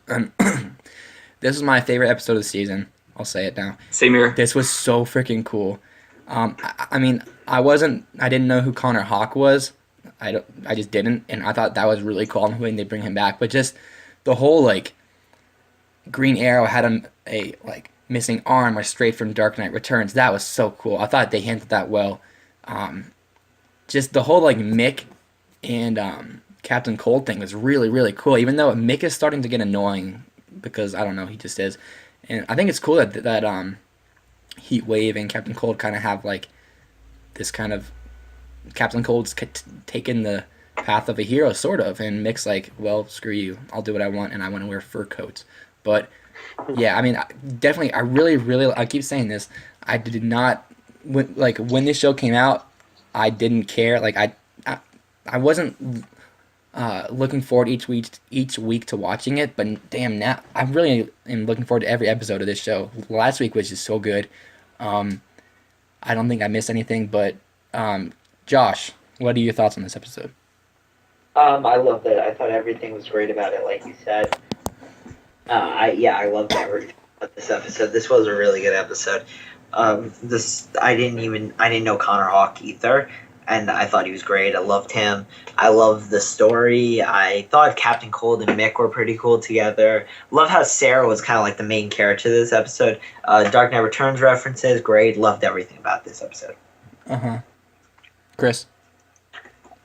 This is my favorite episode of the season. I'll say it now. Same here. This was so freaking cool. I mean, I didn't know who Connor Hawke was. I just didn't, and I thought that was really cool when they bring him back. But just the whole, like, Green Arrow had a missing arm or straight from Dark Knight Returns. That was so cool. I thought they handled that well. Just the whole, like, Mick and Captain Cold thing was really, really cool. Even though Mick is starting to get annoying because I don't know, he just is. And I think it's cool that Heat Wave and Captain Cold kind of have, like, this kind of... Captain Cold's taken the path of a hero, sort of, and Mick's like, well, screw you. I'll do what I want, and I want to wear fur coats. But, yeah, I mean, definitely, I really, really... I keep saying this. I did not... When this show came out, I didn't care. Like, I wasn't looking forward each week to watching it, but damn, now I really am looking forward to every episode of this show. Last week was just so good. I don't think I missed anything, but Josh, what are your thoughts on this episode? I loved it. I thought everything was great about it, like you said. I loved everything about this episode. This was a really good episode. I didn't know Connor Hawke either, and I thought he was great. I loved him. I loved the story. I thought Captain Cold and Mick were pretty cool together. Love how Sarah was kind of like the main character this episode. Dark Knight Returns references, great. Loved everything about this episode. Chris?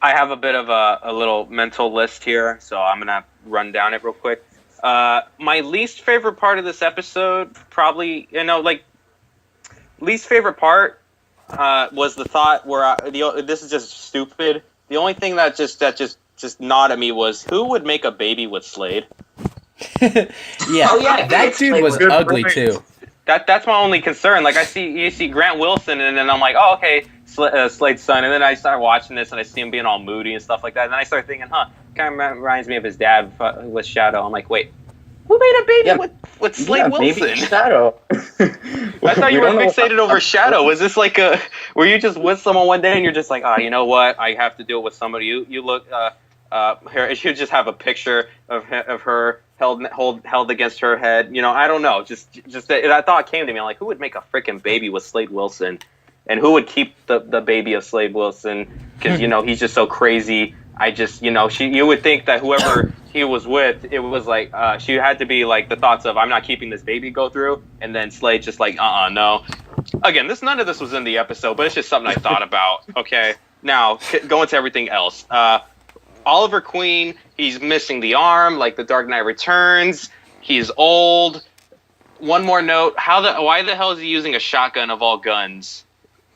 I have a bit of a little mental list here, so I'm going to run down it real quick. My least favorite part of this episode, probably, least favorite part was the thought where this is just stupid. The only thing that just gnawed at me was, who would make a baby with Slade? That dude was ugly too. That's my only concern. Like, you see Grant Wilson, and then I'm like, oh, okay, Slade's son. And then I start watching this, and I see him being all moody and stuff like that. And then I start thinking, kind of reminds me of his dad with Shadow. I'm like, wait, who made a baby with Slade Wilson? Maybe Shadow. I thought you were fixated over Shadow. Was this like were you just with someone one day and you're just like, oh, you know what? I have to do it with somebody. You look, her. You just have a picture of her held against her head. I don't know. Just that thought came to me. I'm like, who would make a freaking baby with Slade Wilson? And who would keep the baby of Slade Wilson? Because he's just so crazy. You would think that whoever he was with, it was like she had to be like the thoughts of, I'm not keeping this baby go through, and then Slade just like no. Again, none of this was in the episode, but it's just something I thought about. Okay, now going to everything else. Oliver Queen, he's missing the arm, like the Dark Knight Returns. He's old. One more note: why the hell is he using a shotgun of all guns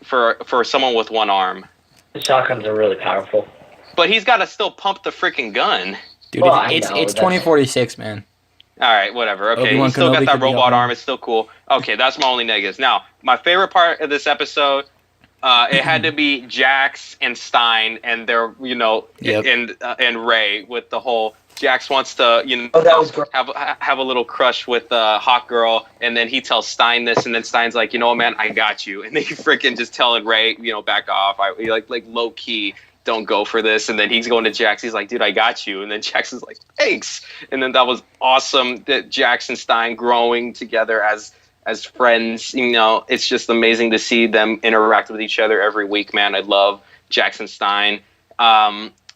for someone with one arm? The shotguns are really powerful. But he's got to still pump the freaking gun. Dude, Well, it's 2046, man. All right, whatever. Okay, Obi-Wan he's still got Kenobi that could be robot up arm. It's still cool. Okay, that's my only negatives. Now, my favorite part of this episode, it had to be Jax and Stein and their, Yep. and Ray with the whole Jax wants to, that was great. have a little crush with Hawk Girl, and then he tells Stein this, and then Stein's like, man, I got you, and then he freaking just telling Ray, back off. Like low key. Don't go for this. And then he's going to Jax. He's like, dude, I got you. And then Jax is like, thanks. And then that was awesome that Jax and Stein growing together as friends. It's just amazing to see them interact with each other every week, man. I love Jax and Stein.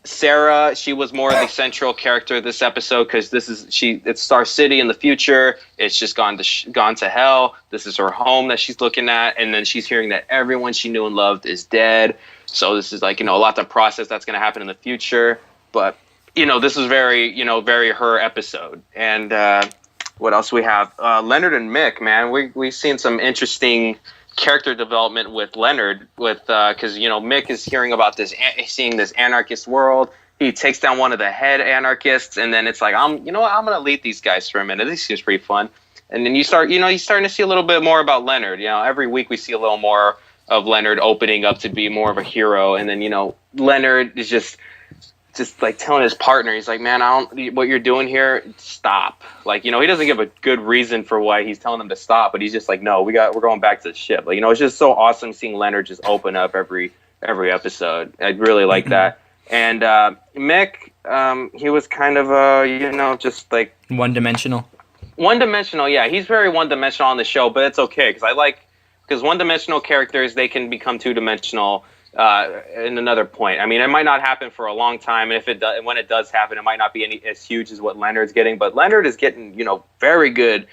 Sarah, she was more the central character this episode because it's Star City in the future. It's just gone to hell. This is her home that she's looking at, and then she's hearing that everyone she knew and loved is dead. So this is like a lot to process that's going to happen in the future. But this is very very her episode. And what else we have? Leonard and Mick, man, we've seen some interesting character development with Leonard, because Mick is hearing about seeing this anarchist world. He takes down one of the head anarchists, and then it's like, I'm gonna lead these guys for a minute. This seems pretty fun. And then you're starting to see a little bit more about Leonard. Every week we see a little more of Leonard opening up to be more of a hero, and then Leonard is just like telling his partner, he's like, man, what you're doing here, stop. Like, he doesn't give a good reason for why he's telling them to stop, but he's just like, no, we're going back to the ship. Like, it's just so awesome seeing Leonard just open up every episode. I really like that. And Mick, he was kind of just like one-dimensional. One-dimensional, yeah. He's very one-dimensional on the show, but it's okay because one-dimensional characters, they can become two-dimensional in another point. I mean, it might not happen for a long time, and when it does happen, it might not be as huge as what Leonard's getting. But Leonard is getting, very good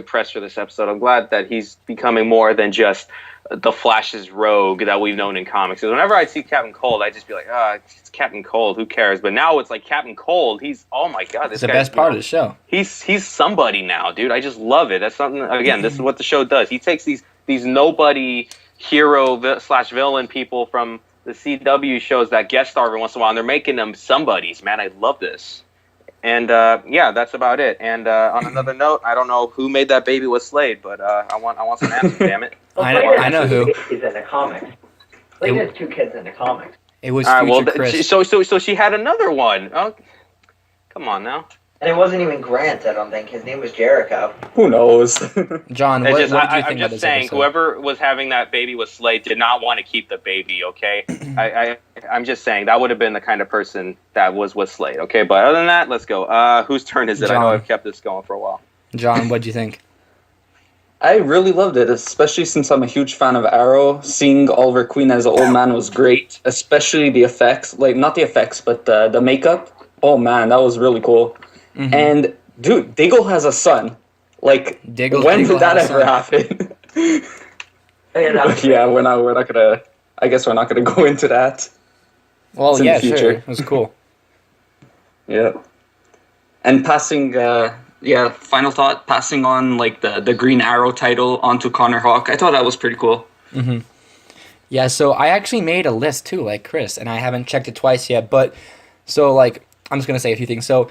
press for this episode. I'm glad that he's becoming more than just the Flash's rogue that we've known in comics. Because whenever I see Captain Cold, I just be like, it's Captain Cold, who cares? But now it's like Captain Cold. Oh my god, this It's the guy's best part of the show. He's somebody now, dude. I just love it. That's something. Again, this is what the show does. He takes these nobody hero / villain people from the CW shows that guest star every once in a while, and they're making them somebodies. Man, I love this. And that's about it. And on another note, I don't know who made that baby with Slade, but I want some answers. Damn it! I know who. He's in the comics. Slade has 2 kids in the comics. It was All right, future Chris. so she had another one. Oh, come on now. And it wasn't even Grant, I don't think. His name was Jericho. Who knows? John, what did you think I'm about just this saying, episode? whoever was having that baby with Slade did not want to keep the baby, okay? I'm just saying, that would have been the kind of person that was with Slade, okay? But other than that, let's go. Whose turn is it? John. I know I've kept this going for a while. John, what did you think? I really loved it, especially since I'm a huge fan of Arrow. Seeing Oliver Queen as an old man was great, especially the effects. Like, not the effects, but the makeup. Oh, man, that was really cool. Mm-hmm. And, dude, Diggle has a son. Like, Diggle when did that has a ever son. happen? Yeah, Yeah, we're not gonna... I guess we're not gonna go into that. Well, It's in yeah, the future. sure. It was cool. Yeah. And passing... final thought, passing on, like, the Green Arrow title onto Connor Hawke. I thought that was pretty cool. Mm-hmm. Yeah, so I actually made a list too, like Chris, and I haven't checked it twice yet. But so like I'm just gonna say a few things. So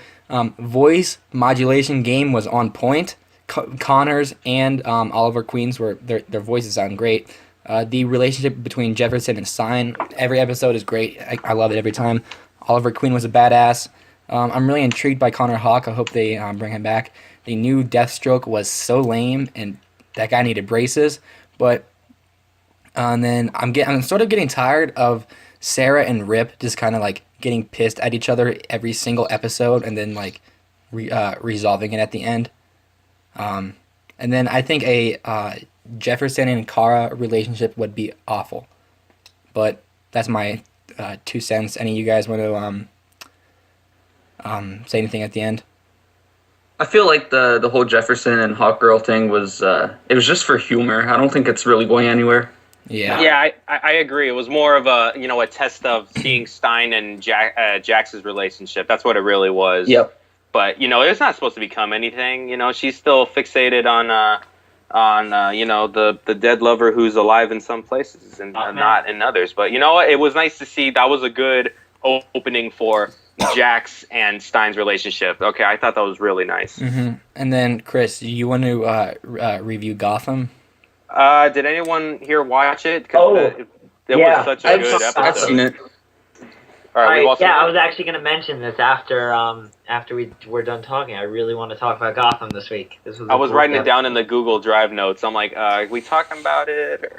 voice modulation game was on point. Connor's and Oliver Queen's were their voices sound great. The relationship between Jefferson and Stein, every episode is great. I love it every time. Oliver Queen was a badass. I'm really intrigued by Connor Hawke. I hope they bring him back. The new Deathstroke was so lame, and that guy needed braces. But and then I'm sort of getting tired of Sarah and Rip just kind of like getting pissed at each other every single episode, and then like resolving it at the end. And then I think a Jefferson and Kara relationship would be awful. But that's my 2 cents. Any of you guys want to say anything at the end? I feel like the whole Jefferson and Hawk Girl thing was it was just for humor. I don't think it's really going anywhere. Yeah. Yeah, I agree. It was more of a a test of seeing Stein and Jax's relationship. That's what it really was. Yep. But it's not supposed to become anything. She's still fixated on the dead lover who's alive in some places and not in others. But you know what? It was nice to see. That was a good opening for Jax and Stein's relationship. Okay, I thought that was really nice. Mm-hmm. And then Chris, you want to review Gotham? Did anyone here watch it? It was such a good episode. I've seen it. All right, I was actually going to mention this after we were done talking. I really want to talk about Gotham this week. I was writing it down in the Google Drive notes. I'm like, are we talking about it? Or?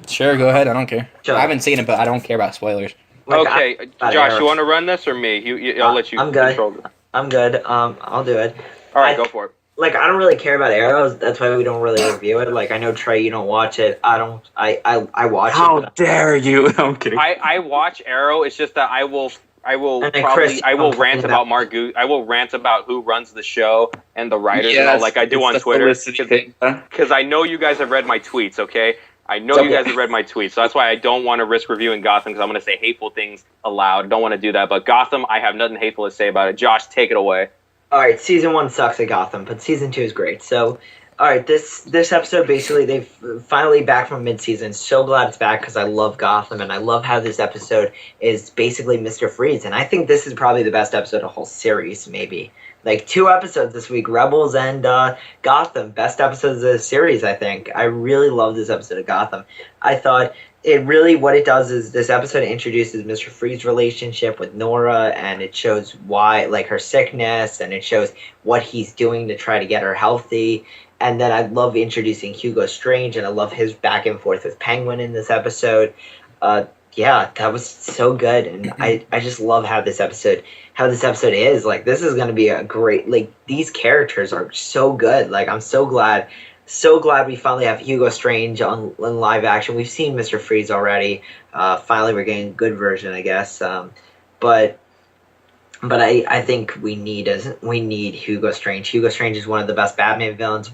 Sure, go ahead. I don't care. Sure. I haven't seen it, but I don't care about spoilers. Okay, Josh, you want to run this or me? I'll let you control it. I'm good. I'll do it. All right, go for it. Like, I don't really care about Arrows. That's why we don't really review it. Like, I know, Trey, you don't watch it. I watch it. How dare you? I'm kidding. I watch Arrow. It's just that I will Chris, rant about Mark I will rant about who runs the show and the writers and all, like I do on Twitter. Because I know you guys have read my tweets, okay? I know you guys have read my tweets, so that's why I don't want to risk reviewing Gotham, because I'm going to say hateful things aloud. Don't want to do that. But Gotham, I have nothing hateful to say about it. Josh, take it away. All right, season 1 sucks at Gotham, but season 2 is great. So, all right, this episode, basically, they've finally back from mid-season. So glad it's back, because I love Gotham, and I love how this episode is basically Mr. Freeze. And I think this is probably the best episode of the whole series, maybe. Like, 2 episodes this week, Rebels and Gotham. Best episodes of the series, I think. I really love this episode of Gotham. I thought what it does is this episode introduces Mr. Freeze's relationship with Nora, and it shows why, like, her sickness, and it shows what he's doing to try to get her healthy. And then I love introducing Hugo Strange, and I love his back and forth with Penguin in this episode. Yeah, that was so good, and I just love how this episode is. Like, this is going to be a great, like, these characters are so good. Like, I'm so glad we finally have Hugo Strange in live action. We've seen Mr. Freeze already. Finally, we're getting a good version, I guess. But I think we need Hugo Strange. Hugo Strange is one of the best Batman villains,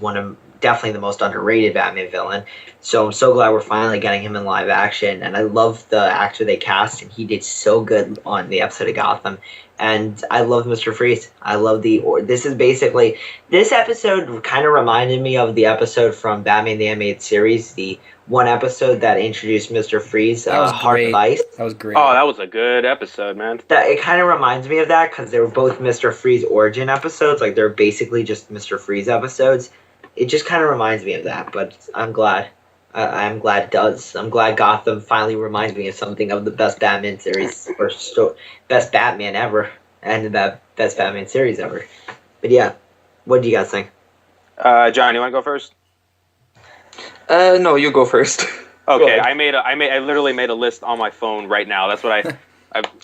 definitely the most underrated Batman villain. So I'm so glad we're finally getting him in live action. And I love the actor they cast, and he did so good on the episode of Gotham. And I love Mr. Freeze. I love this episode kind of reminded me of the episode from Batman the Animated Series, the one episode that introduced Mr. Freeze, Heart of Ice. That was great. Oh, that was a good episode, man. It kind of reminds me of that, because they were both Mr. Freeze origin episodes. Like, they're basically just Mr. Freeze episodes. It just kind of reminds me of that, but I'm glad. I'm glad it does. I'm glad Gotham finally reminds me of something of the best Batman series, best Batman ever, and the best Batman series ever. But yeah, what do you guys think? John, you want to go first? No, you go first. Okay, I literally made a list on my phone right now. That's what when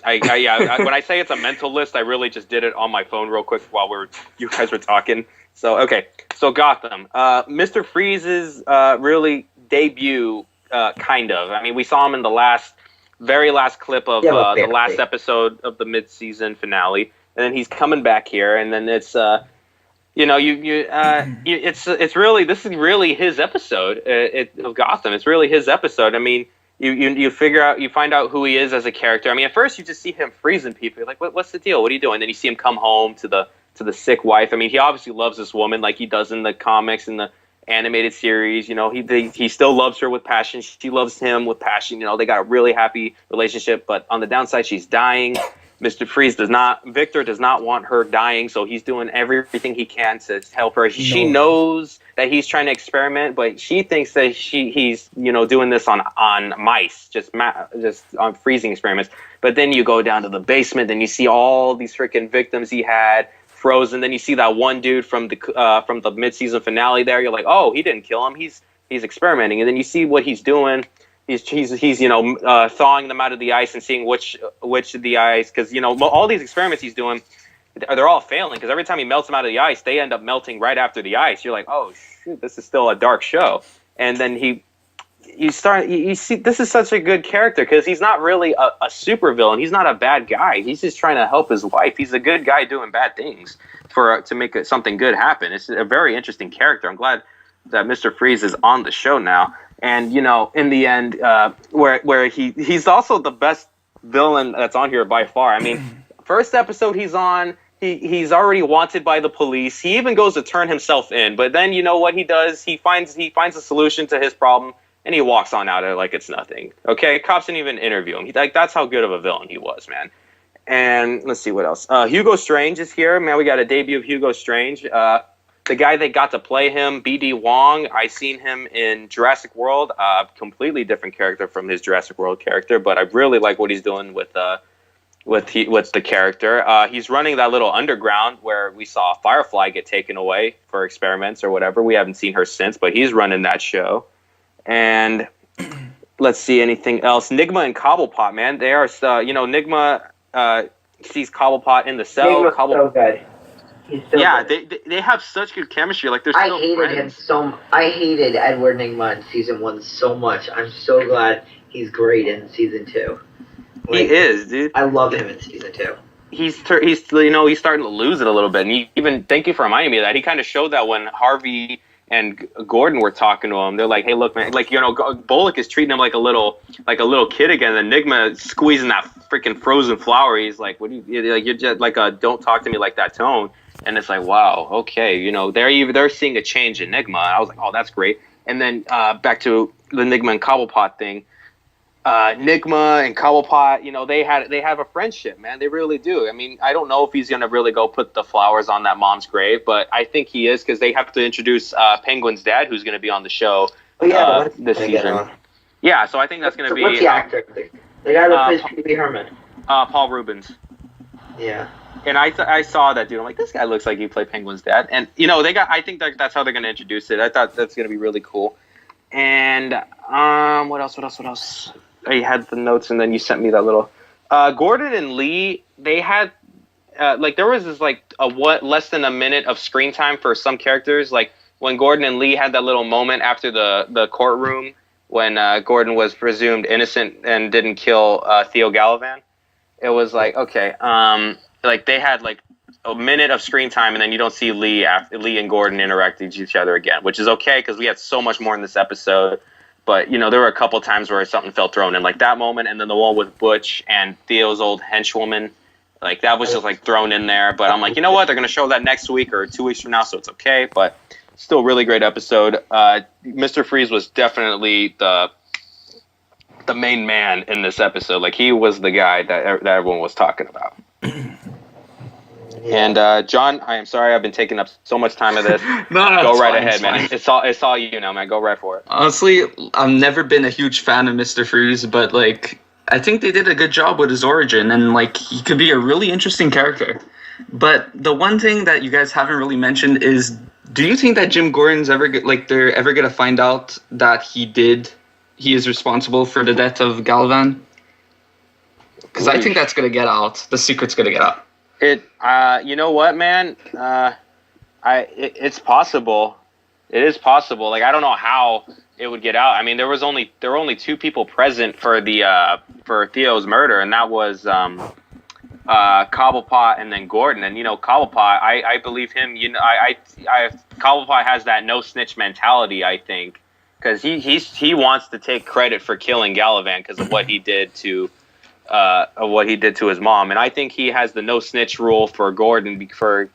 I say it's a mental list, I really just did it on my phone real quick while you guys were talking. So, okay. So Gotham, Mr. Freeze's really debut, kind of. I mean, we saw him in the very last clip of the last episode of the mid-season finale, and then he's coming back here, and then it's it's really, this is really his episode of Gotham. It's really his episode. I mean, you find out who he is as a character. I mean, at first you just see him freezing people. You're like, what's the deal? What are you doing? Then you see him come home to the sick wife. I mean, he obviously loves this woman like he does in the comics and the animated series. He still loves her with passion. She loves him with passion. They got a really happy relationship. But on the downside, she's dying. Victor does not want her dying, so he's doing everything he can to help her. She knows that he's trying to experiment, but she thinks that he's doing this on mice, just on freezing experiments. But then you go down to the basement, then you see all these freaking victims he had frozen. Then you see that one dude from the mid-season finale there. You're like, oh, he didn't kill him. He's experimenting. And then you see what he's doing. He's thawing them out of the ice and seeing which of the ice, because all these experiments he's doing, they're all failing, because every time he melts them out of the ice, they end up melting right after the ice. You're like, oh shoot, this is still a dark show. and then you see this is such a good character because he's not really a super villain. He's not a bad guy. He's just trying to help his wife. He's a good guy doing bad things to make something good happen. It's a very interesting character. I'm glad that Mr. Freeze is on the show now. And in the end, where he's also the best villain that's on here by far. I mean, first episode he's on. He's already wanted by the police. He even goes to turn himself in. But then you know what he does? He finds a solution to his problem. And he walks on out of it like it's nothing. Okay, cops didn't even interview him. That's how good of a villain he was, man. And let's see what else. Hugo Strange is here, man. We got a debut of Hugo Strange. The guy that got to play him, B.D. Wong. I seen him in Jurassic World. Completely different character from his Jurassic World character, but I really like what he's doing with the character. He's running that little underground where we saw Firefly get taken away for experiments or whatever. We haven't seen her since, but he's running that show. And let's see anything else. Nigma and Cobblepot, man. They are, Nigma sees Cobblepot in the cell. Nigma's so good. He's so good. They have such good chemistry. Like they're still friends. I hated Edward Nigma in season 1 so much. I'm so glad he's great in season 2. He is, dude. I love him in season 2. He's starting to lose it a little bit. And thank you for reminding me of that. He kind of showed that when Harvey and Gordon were talking to him. They're like, "Hey, look, man! Like, Bullock is treating him like a little kid again." And Enigma squeezing that freaking frozen flower. He's like, "What do you like? You're just like a don't talk to me like that tone." And it's like, wow, okay, they're seeing a change in Enigma. I was like, oh, that's great. And then back to the Enigma and Cobblepot thing. Nigma and Cobblepot, they have a friendship, man. They really do. I mean, I don't know if he's gonna really go put the flowers on that mom's grave, but I think he is because they have to introduce Penguin's dad, who's gonna be on the show this season. Yeah, so I think that's gonna be. What's the actor? The guy that plays Pee Wee Herman. Paul Rubens. Yeah. And I saw that dude. I'm like, this guy looks like he played Penguin's dad. And I think that's how they're gonna introduce it. I thought that's gonna be really cool. And what else? I had the notes, and then you sent me that little. Gordon and Lee, they had there was this less than a minute of screen time for some characters. Like when Gordon and Lee had that little moment after the courtroom when Gordon was presumed innocent and didn't kill Theo Gallivan. It was like, okay, they had like a minute of screen time, and then you don't see Lee and Gordon interact with each other again, which is okay because we had so much more in this episode. But, there were a couple times where something felt thrown in, like that moment, and then the one with Butch and Theo's old henchwoman. Like, that was just, thrown in there. But I'm like, you know what? They're going to show that next week or 2 weeks from now, so it's okay. But still really great episode. Mr. Freeze was definitely the main man in this episode. Like, he was the guy that everyone was talking about. And John, I am sorry I've been taking up so much time of this. No, go right ahead, man. It's all you now, man. Go right for it. Honestly, I've never been a huge fan of Mr. Freeze, but I think they did a good job with his origin, and he could be a really interesting character. But the one thing that you guys haven't really mentioned is, do you think that Jim Gordon's they're ever gonna find out that he is responsible for the death of Gallivan? Because I think that's gonna get out. The secret's gonna get out. You know what, man? It's possible. It is possible. I don't know how it would get out. I mean, there were only 2 people present for for Theo's murder, and that was Cobblepot and then Gordon. And Cobblepot, I believe him. Cobblepot has that no snitch mentality. I think because he wants to take credit for killing Gallivan because of what he did to. His mom, and I think he has the no snitch rule for Gordon because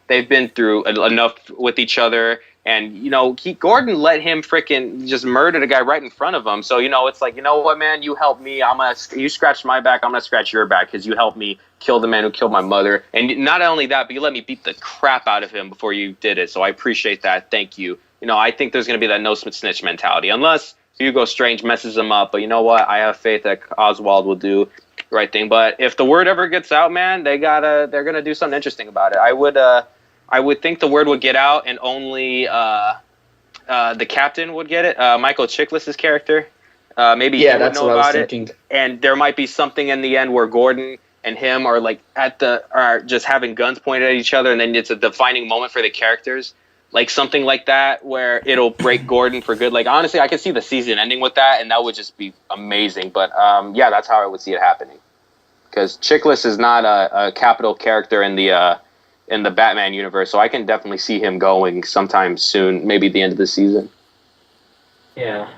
they've been through enough with each other, and Gordon let him freaking just murder the guy right in front of him. So it's like, you know what, man, you helped me. You scratched my back, I'm gonna scratch your back because you helped me kill the man who killed my mother, and not only that, but you let me beat the crap out of him before you did it. So I appreciate that. Thank you. I think there's gonna be that no snitch mentality unless Hugo Strange messes him up, but you know what? I have faith that Oswald will do the right thing. But if the word ever gets out, man, they're gonna do something interesting about it. I would think the word would get out, and only the captain would get it. Michael Chiklis's character, maybe he would know about it. And there might be something in the end where Gordon and him are are just having guns pointed at each other, and then it's a defining moment for the characters. like something like that where it'll break Gordon for good. Like honestly, I could see the season ending with that, and that would just be amazing. But yeah, that's how I would see it happening. Because Chickless is not a capital character in the Batman universe, so I can definitely see him going sometime soon, maybe at the end of the season. Yeah.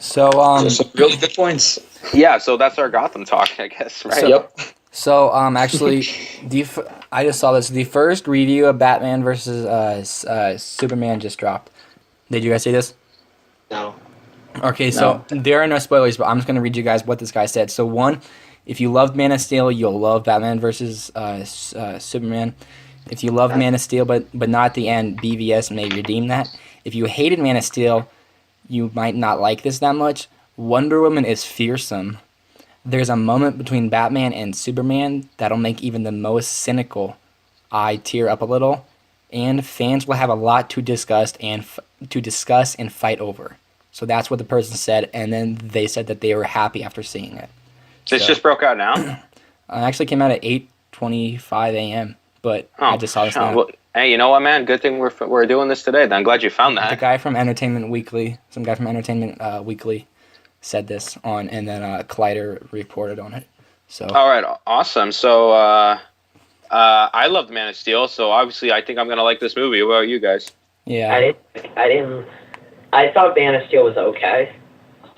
So Some really good points. Yeah, so that's our Gotham talk, I guess, right? Yep. So actually, I just saw this. The first review of Batman versus Superman just dropped. Did you guys see this? No. Okay, so there are no spoilers, but I'm just gonna read you guys what this guy said. So one, if you loved Man of Steel, you'll love Batman versus Superman. If you love Man of Steel, but not at the end, BVS may redeem that. If you hated Man of Steel, you might not like this that much. Wonder Woman is fearsome. There's a moment between Batman and Superman that'll make even the most cynical eye tear up a little, and fans will have a lot to discuss and fight over. So that's what the person said, and then they said that they were happy after seeing it. This just broke out now? It actually came out at 8:25 a.m., but I just saw this now. Well, hey, you know what, man? Good thing we're doing this today. Then I'm glad you found that. The guy from Entertainment Weekly, some guy from Entertainment Weekly, said this on, and then Collider reported on it. So. All right, awesome. So I loved Man of Steel, so obviously I think I'm gonna like this movie. What about you guys? Yeah. I thought Man of Steel was okay,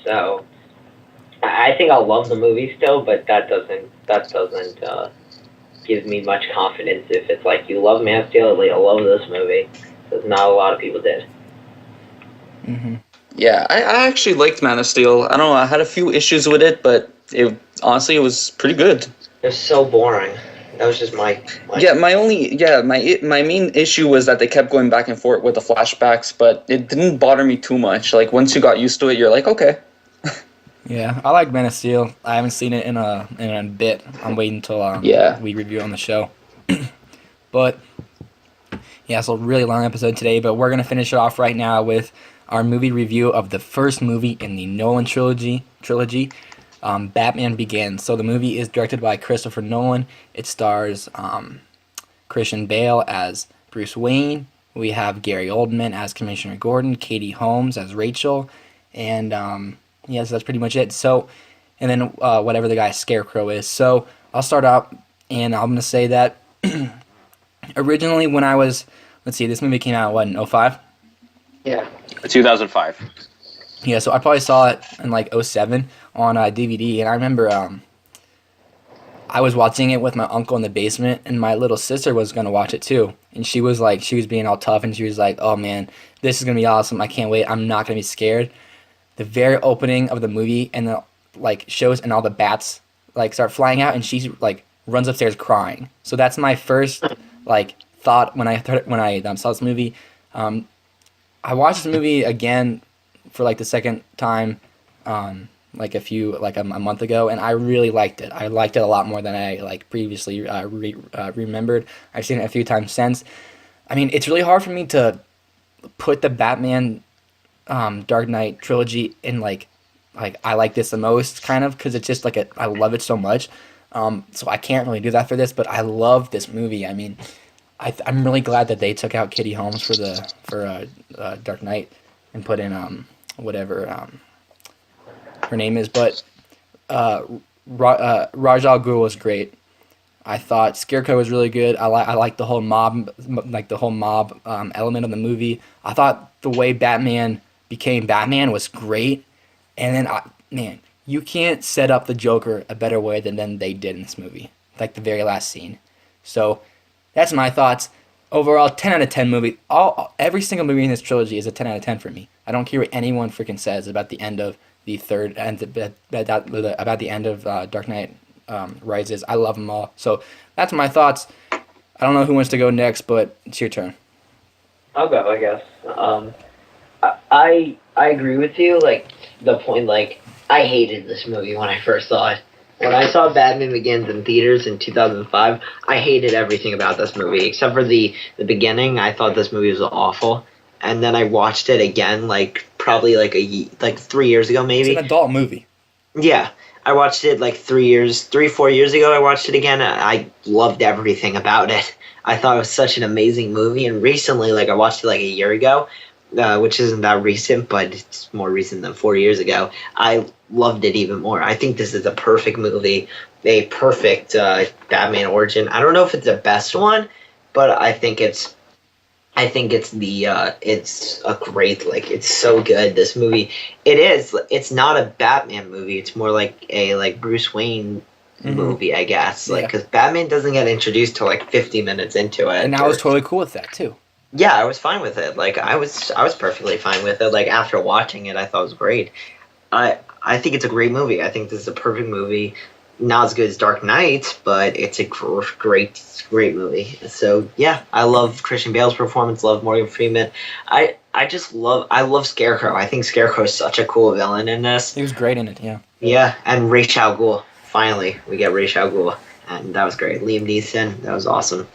so I think I'll love the movie still, but that doesn't give me much confidence if it's like you love Man of Steel, you'll love this movie, because not a lot of people did. Mm-hmm. Yeah, I actually liked Man of Steel. I don't know, I had a few issues with it, but honestly, it was pretty good. It was so boring. That was just my my main issue was that they kept going back and forth with the flashbacks, but it didn't bother me too much. Like once you got used to it, you're like, okay. Yeah, I like Man of Steel. I haven't seen it in a bit. I'm waiting until we review it on the show. But yeah, it's a really long episode today, but we're gonna finish it off right now with our movie review of the first movie in the Nolan trilogy. Batman Begins. So the movie is directed by Christopher Nolan. It stars Christian Bale as Bruce Wayne. We have Gary Oldman as Commissioner Gordon, Katie Holmes as Rachel, and so that's pretty much it. So, and then whatever the guy's Scarecrow is. So I'll start out, and I'm gonna say that originally when I was, this movie came out in 2005? Yeah. 2005. Yeah, so I probably saw it in 2007 on DVD, and I remember I was watching it with my uncle in the basement, and my little sister was gonna watch it too, and she was being all tough, and she was like, "Oh man, this is gonna be awesome! I can't wait! I'm not gonna be scared." The very opening of the movie, and the shows, and all the bats start flying out, and she runs upstairs crying. So that's my first thought when I saw this movie. I watched this movie again for the second time a month ago, and I really liked it. I liked it a lot more than I previously remembered. I've seen it a few times since. I mean, it's really hard for me to put the Batman Dark Knight trilogy in I like this the most, kind of, because it's just I love it so much. So I can't really do that for this, but I love this movie. I mean, I'm really glad that they took out Katie Holmes for Dark Knight and put in whatever her name is, but Raj Al Ghul was great. I thought Scarecrow was really good. I like the whole mob element of the movie. I thought the way Batman became Batman was great, and then you can't set up the Joker a better way than they did in this movie, the very last scene. So that's my thoughts. Overall, 10 out of 10 movie. Every single movie in this trilogy is a 10 out of 10 for me. I don't care what anyone freaking says about the end of the third and about the end of Dark Knight Rises. I love them all. So that's my thoughts. I don't know who wants to go next, but it's your turn. I'll go, I guess. I agree with you. The point, I hated this movie when I first saw it. When I saw Batman Begins in theaters in 2005, I hated everything about this movie except for the beginning. I thought this movie was awful, and then I watched it again, probably 3 years ago, maybe. It's an adult movie. Yeah, I watched it like 4 years ago. I watched it again. I loved everything about it. I thought it was such an amazing movie. And recently, like I watched it like a year ago, which isn't that recent, but it's more recent than 4 years ago. I loved it even more. I think this is a perfect movie, a perfect Batman origin. I don't know if it's the best one, but I think it's it's a great, like, it's so good, this movie. It's not a Batman movie. It's more like a Bruce Wayne movie, I guess. Like, Yeah. because Batman doesn't get introduced till like 50 minutes into it. And I was totally cool with that too. Yeah, I was fine with it. Like, I was perfectly fine with it. Like, after watching it, I thought it was great. I think it's a great movie. I think this is a perfect movie. Not as good as Dark Knight, but it's a great movie. So yeah, I love Christian Bale's performance. Love Morgan Freeman. I love Scarecrow. I think Scarecrow is such a cool villain in this. He was great in it. Yeah. Yeah, and Ra's al Ghul. Finally, we get Ra's al Ghul, and that was great. Liam Neeson, that was awesome.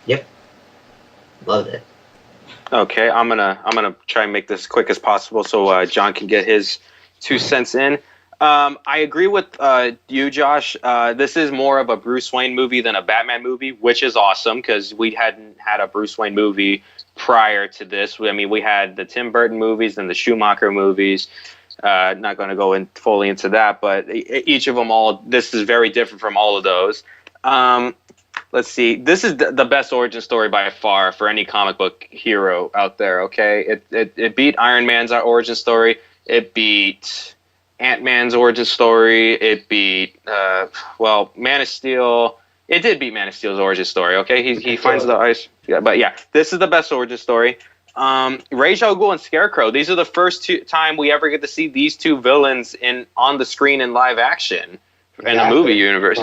Yep, loved it. Okay, I'm gonna try and make this as quick as possible so John can get his 2 cents in. I agree with you, Josh. This is more of a Bruce Wayne movie than a Batman movie, which is awesome because we hadn't had a Bruce Wayne movie prior to this. I mean, we had the Tim Burton movies and the Schumacher movies. Not going to go in fully into that, but each of them this is very different from all of those. Let's see. This is the best origin story by far for any comic book hero out there. Okay, it beat Iron Man's origin story. It beat Ant-Man's origin story. It beat Man of Steel. It did beat Man of Steel's origin story. Okay, he finds the ice. Yeah, but yeah, this is the best origin story. Ra's al Ghul and Scarecrow. These are the first time we ever get to see these two villains on the screen in live action in a movie universe.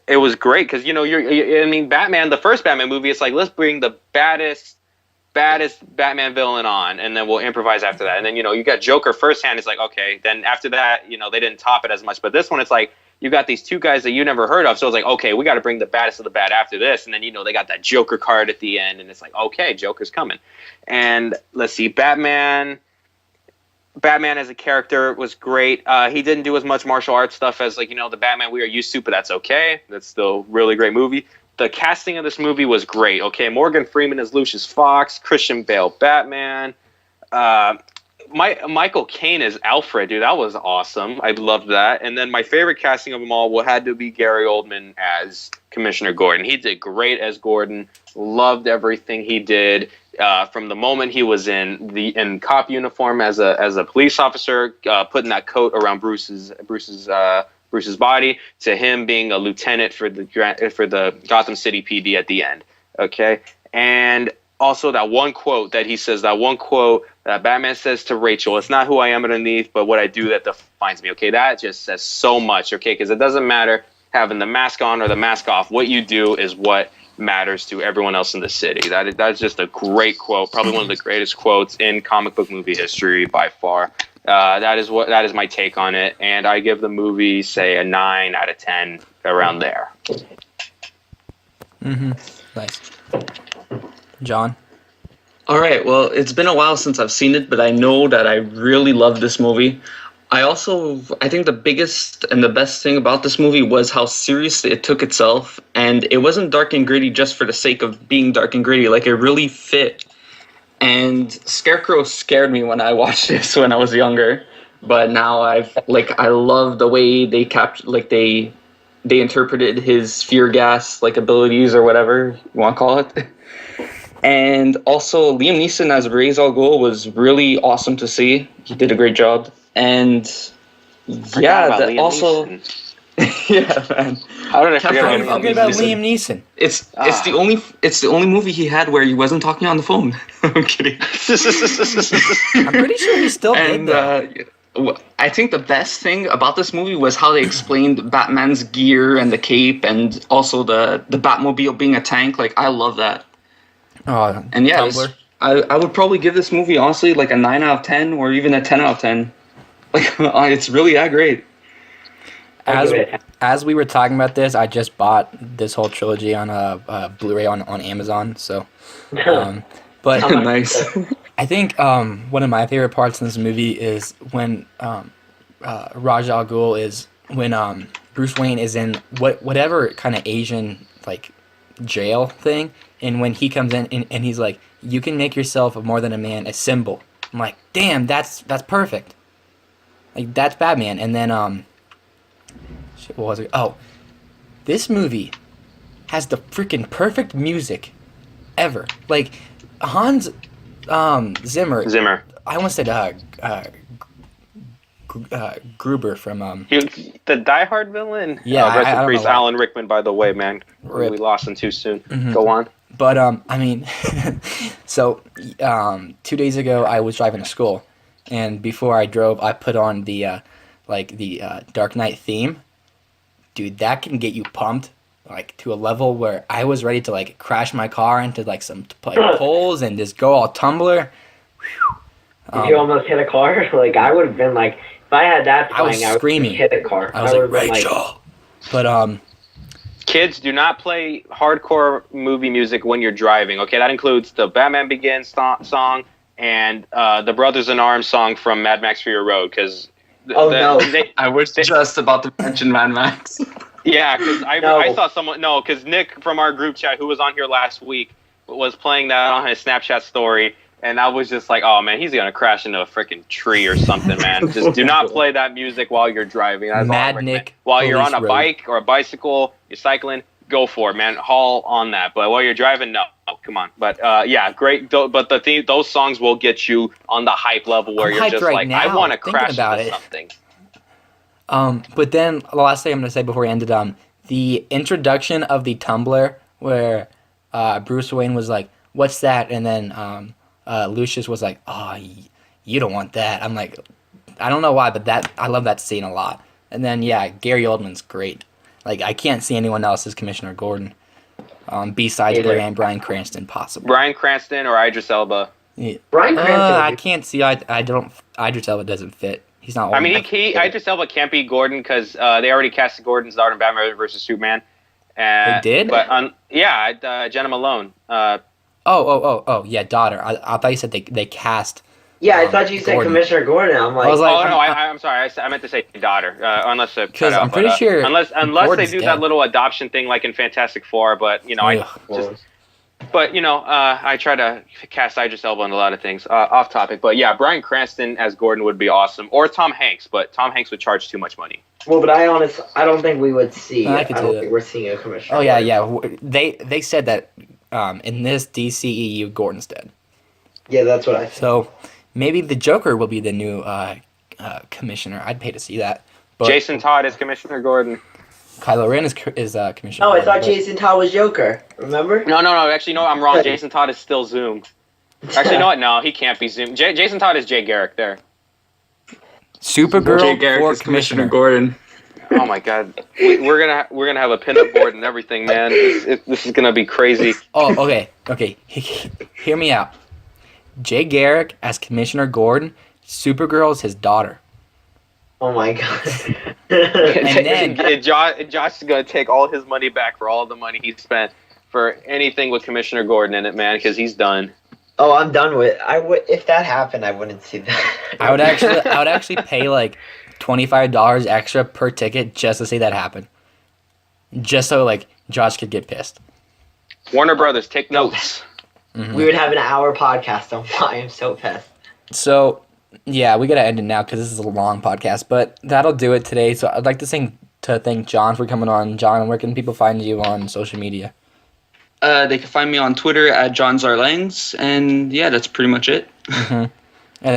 It was great because Batman, the first Batman movie, it's like, let's bring the baddest Batman villain on, and then we'll improvise after that. And then you got Joker firsthand. It's like, okay, then after that, they didn't top it as much. But this one, it's like you got these two guys that you never heard of, so it's like, okay, we got to bring the baddest of the bad after this. And then they got that Joker card at the end, and it's like, okay, Joker's coming. And let's see, Batman as a character was great. He didn't do as much martial arts stuff as the Batman we are used to, but that's okay. That's still a really great movie. The casting of this movie was great. Okay, Morgan Freeman as Lucius Fox, Christian Bale Batman, Michael Caine as Alfred. Dude, that was awesome. I loved that. And then my favorite casting of them all had to be Gary Oldman as Commissioner Gordon. He did great as Gordon. Loved everything he did. From the moment he was in cop uniform as a police officer, putting that coat around Bruce's body, to him being a lieutenant for the Gotham City PD at the end. Okay, and also that one quote that he says, that Batman says to Rachel, "It's not who I am underneath, but what I do that defines me." Okay, that just says so much. Okay, because it doesn't matter having the mask on or the mask off. What you do is what matters to everyone else in the city. That's just a great quote, probably one of the greatest quotes in comic book movie history by far. That is my take on it, and I give the movie, say, a 9 out of 10, around there. Nice. John? All right, well, it's been a while since I've seen it, but I know that I really love this movie. I think the biggest and the best thing about this movie was how seriously it took itself, and it wasn't dark and gritty just for the sake of being dark and gritty. Like, it really fit. And Scarecrow scared me when I watched this when I was younger, but now I love the way they they interpreted his fear gas abilities, or whatever you want to call it. And also Liam Neeson as Ra's al Ghul was really awesome to see. He did a great job. And yeah, that also yeah, man. How did I forget about Liam Neeson? It's the only movie he had where he wasn't talking on the phone. I'm kidding. I'm pretty sure he still did that. I think the best thing about this movie was how they explained Batman's gear and the cape, and also the Batmobile being a tank. Like, I love that. Oh, and yeah, Tumblr. I would probably give this movie, honestly, like a 9 out of 10 or even a 10 out of 10. Like, it's really that great. As we were talking about this, I just bought this whole trilogy on a Blu-ray on Amazon. So, but Nice. I think one of my favorite parts in this movie is when Ra's al Ghul is when Bruce Wayne is in whatever kind of Asian like jail thing, and when he comes in and he's like, "You can make yourself more than a man a symbol." I'm like, "Damn, that's perfect." Like that's Batman. And then shit, what was it? Oh, this movie has the freaking perfect music ever. Like Hans Zimmer. Zimmer. I almost said Gruber from The Die Hard villain. Yeah, Rest I in don't peace, know why. Alan Rickman. By the way, man, Rip. we lost him too soon. Mhm. Go on. But I mean, so 2 days ago I was driving to school, and before I drove, I put on the Dark Knight theme. Dude, that can get you pumped like to a level where I was ready to like crash my car into like some poles and just go all tumbler. Did you almost hit a car? Like I would have been like, if I had that I was playing, I would screaming. hit a car. I was would've like, been Rachel. But Kids, do not play hardcore movie music when you're driving. Okay, that includes the Batman Begins song and the Brothers in Arms song from Mad Max Fury Road. Because no. I was just about to mention Mad Max. Yeah, because No. I saw someone. No, because Nick from our group chat, who was on here last week, was playing that on his Snapchat story, and I was just like, "Oh man, he's gonna crash into a freaking tree or something, man." Just do not play that music while you're driving. That's all I Mad recommend. Nick While you're on Police a Road. bike or a bicycle, you're cycling, go for it, man. Haul on that. But while you're driving, no. Oh, come on. But yeah, great. But those songs will get you on the hype level where I'm you're hyped just right like, now, I want to thinking crash about into it. something. But then the last thing I'm gonna say before we ended, the introduction of the Tumblr where Bruce Wayne was like, "What's that?" and then Lucius was like, "Oh, you don't want that." I'm like, I don't know why, but I love that scene a lot. And then yeah, Gary Oldman's great. Like I can't see anyone else as Commissioner Gordon, besides Either. Bryan Cranston, possible. Bryan Cranston or Idris Elba. Yeah. Bryan Cranston. I can't see. I don't. Idris Elba doesn't fit. He's not. Old I mean, enough. Idris Elba can't be Gordon because they already casted Gordon's daughter in Batman vs Superman. They did? But Jenna Malone. Oh, yeah, daughter. I thought you said they cast. Yeah, I thought you said Gordon. Commissioner Gordon. I'm like, I was like, I'm sorry. I meant to say daughter. Unless it cut 'Cause out, I'm pretty sure unless Gordon's they do dead. that little adoption thing like in Fantastic Four. But Ugh. I try to cast Idris Elba on a lot of things. Off topic, but yeah, Bryan Cranston as Gordon would be awesome, or Tom Hanks. But Tom Hanks would charge too much money. well, but I don't think we would see. I I could see don't that. think we're seeing a Commissioner. Oh yeah, Gordon. yeah. They said that in this DCEU, Gordon's dead. Yeah, that's what I think. So maybe the Joker will be the new commissioner. I'd pay to see that. But Jason Todd is Commissioner Gordon. Kylo Ren is commissioner. Oh, I Gordon, thought but- Jason Todd was Joker. Remember? No. Actually, no, I'm wrong. Jason Todd is still Zoom. Actually, you know what? No, he can't be Zoom. Jason Todd is Jay Garrick there. Supergirl Jay Garrick for is Commissioner commissioner. Gordon. Oh my God, we're gonna have a pinup board and everything, man. This is gonna be crazy. Oh, okay. Hear me out. Jay Garrick as Commissioner Gordon. Supergirl is his daughter. Oh my god. And then- Josh is gonna take all his money back for all the money he spent for anything with Commissioner Gordon in it, man, because he's done. Oh, I'm done with. I would if that happened, I wouldn't see that. I would actually pay like $25 extra per ticket just to see that happen. Just so like Josh could get pissed. Warner Brothers, take notes. We would have an hour podcast on why I'm so pissed. So yeah, we gotta end it now because this is a long podcast. But that'll do it today. So I'd like to thank John for coming on. John, where can people find you on social media? They can find me on Twitter at John Zarlangs, and yeah, that's pretty much it. And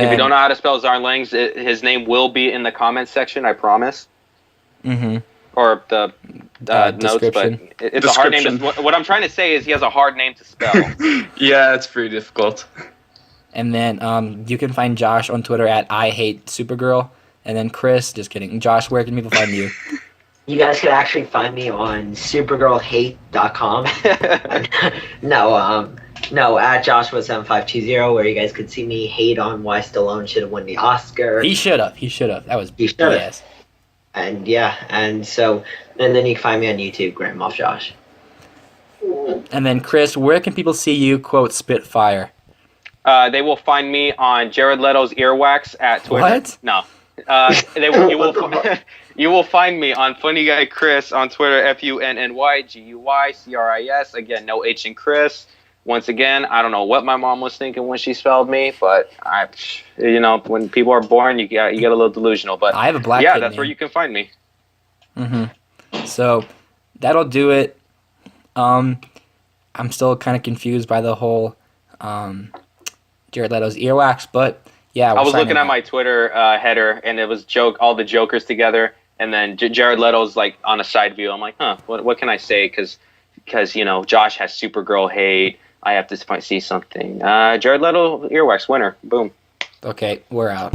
If you don't know how to spell Zarlangs, his name will be in the comments section, I promise. Or the notes, but description. it's a hard name. Description. What I'm trying to say is he has a hard name to spell. Yeah, it's pretty difficult. And then you can find Josh on Twitter at I hate Supergirl. And then Chris, just kidding. Josh, where can people find you? You guys could actually find me on supergirlhate.com. No, at Joshua7520, where you guys could see me hate on why Stallone should have won the Oscar. He should have. That was He should've. BS. And yeah, and then you can find me on YouTube, Grand Moff Josh. And then Chris, where can people see you quote Spitfire? They will find me on Jared Leto's earwax at Twitter. What? No. You will find me on Funny Guy Chris on Twitter, FUNNYGUYCRIS. Again, no H in Chris. Once again, I don't know what my mom was thinking when she spelled me, but when people are born, you get a little delusional. But I have a black yeah, kid that's where name. you can find me. So that'll do it. I'm still kind of confused by the whole Jared Leto's earwax, but yeah, I was looking at my Twitter header, and it was all the Jokers together, and then Jared Leto's like on a side view. I'm like, what can I say? Because Josh has Supergirl hate. I have to see something. Jared Leto earwax winner. Boom. Okay, we're out.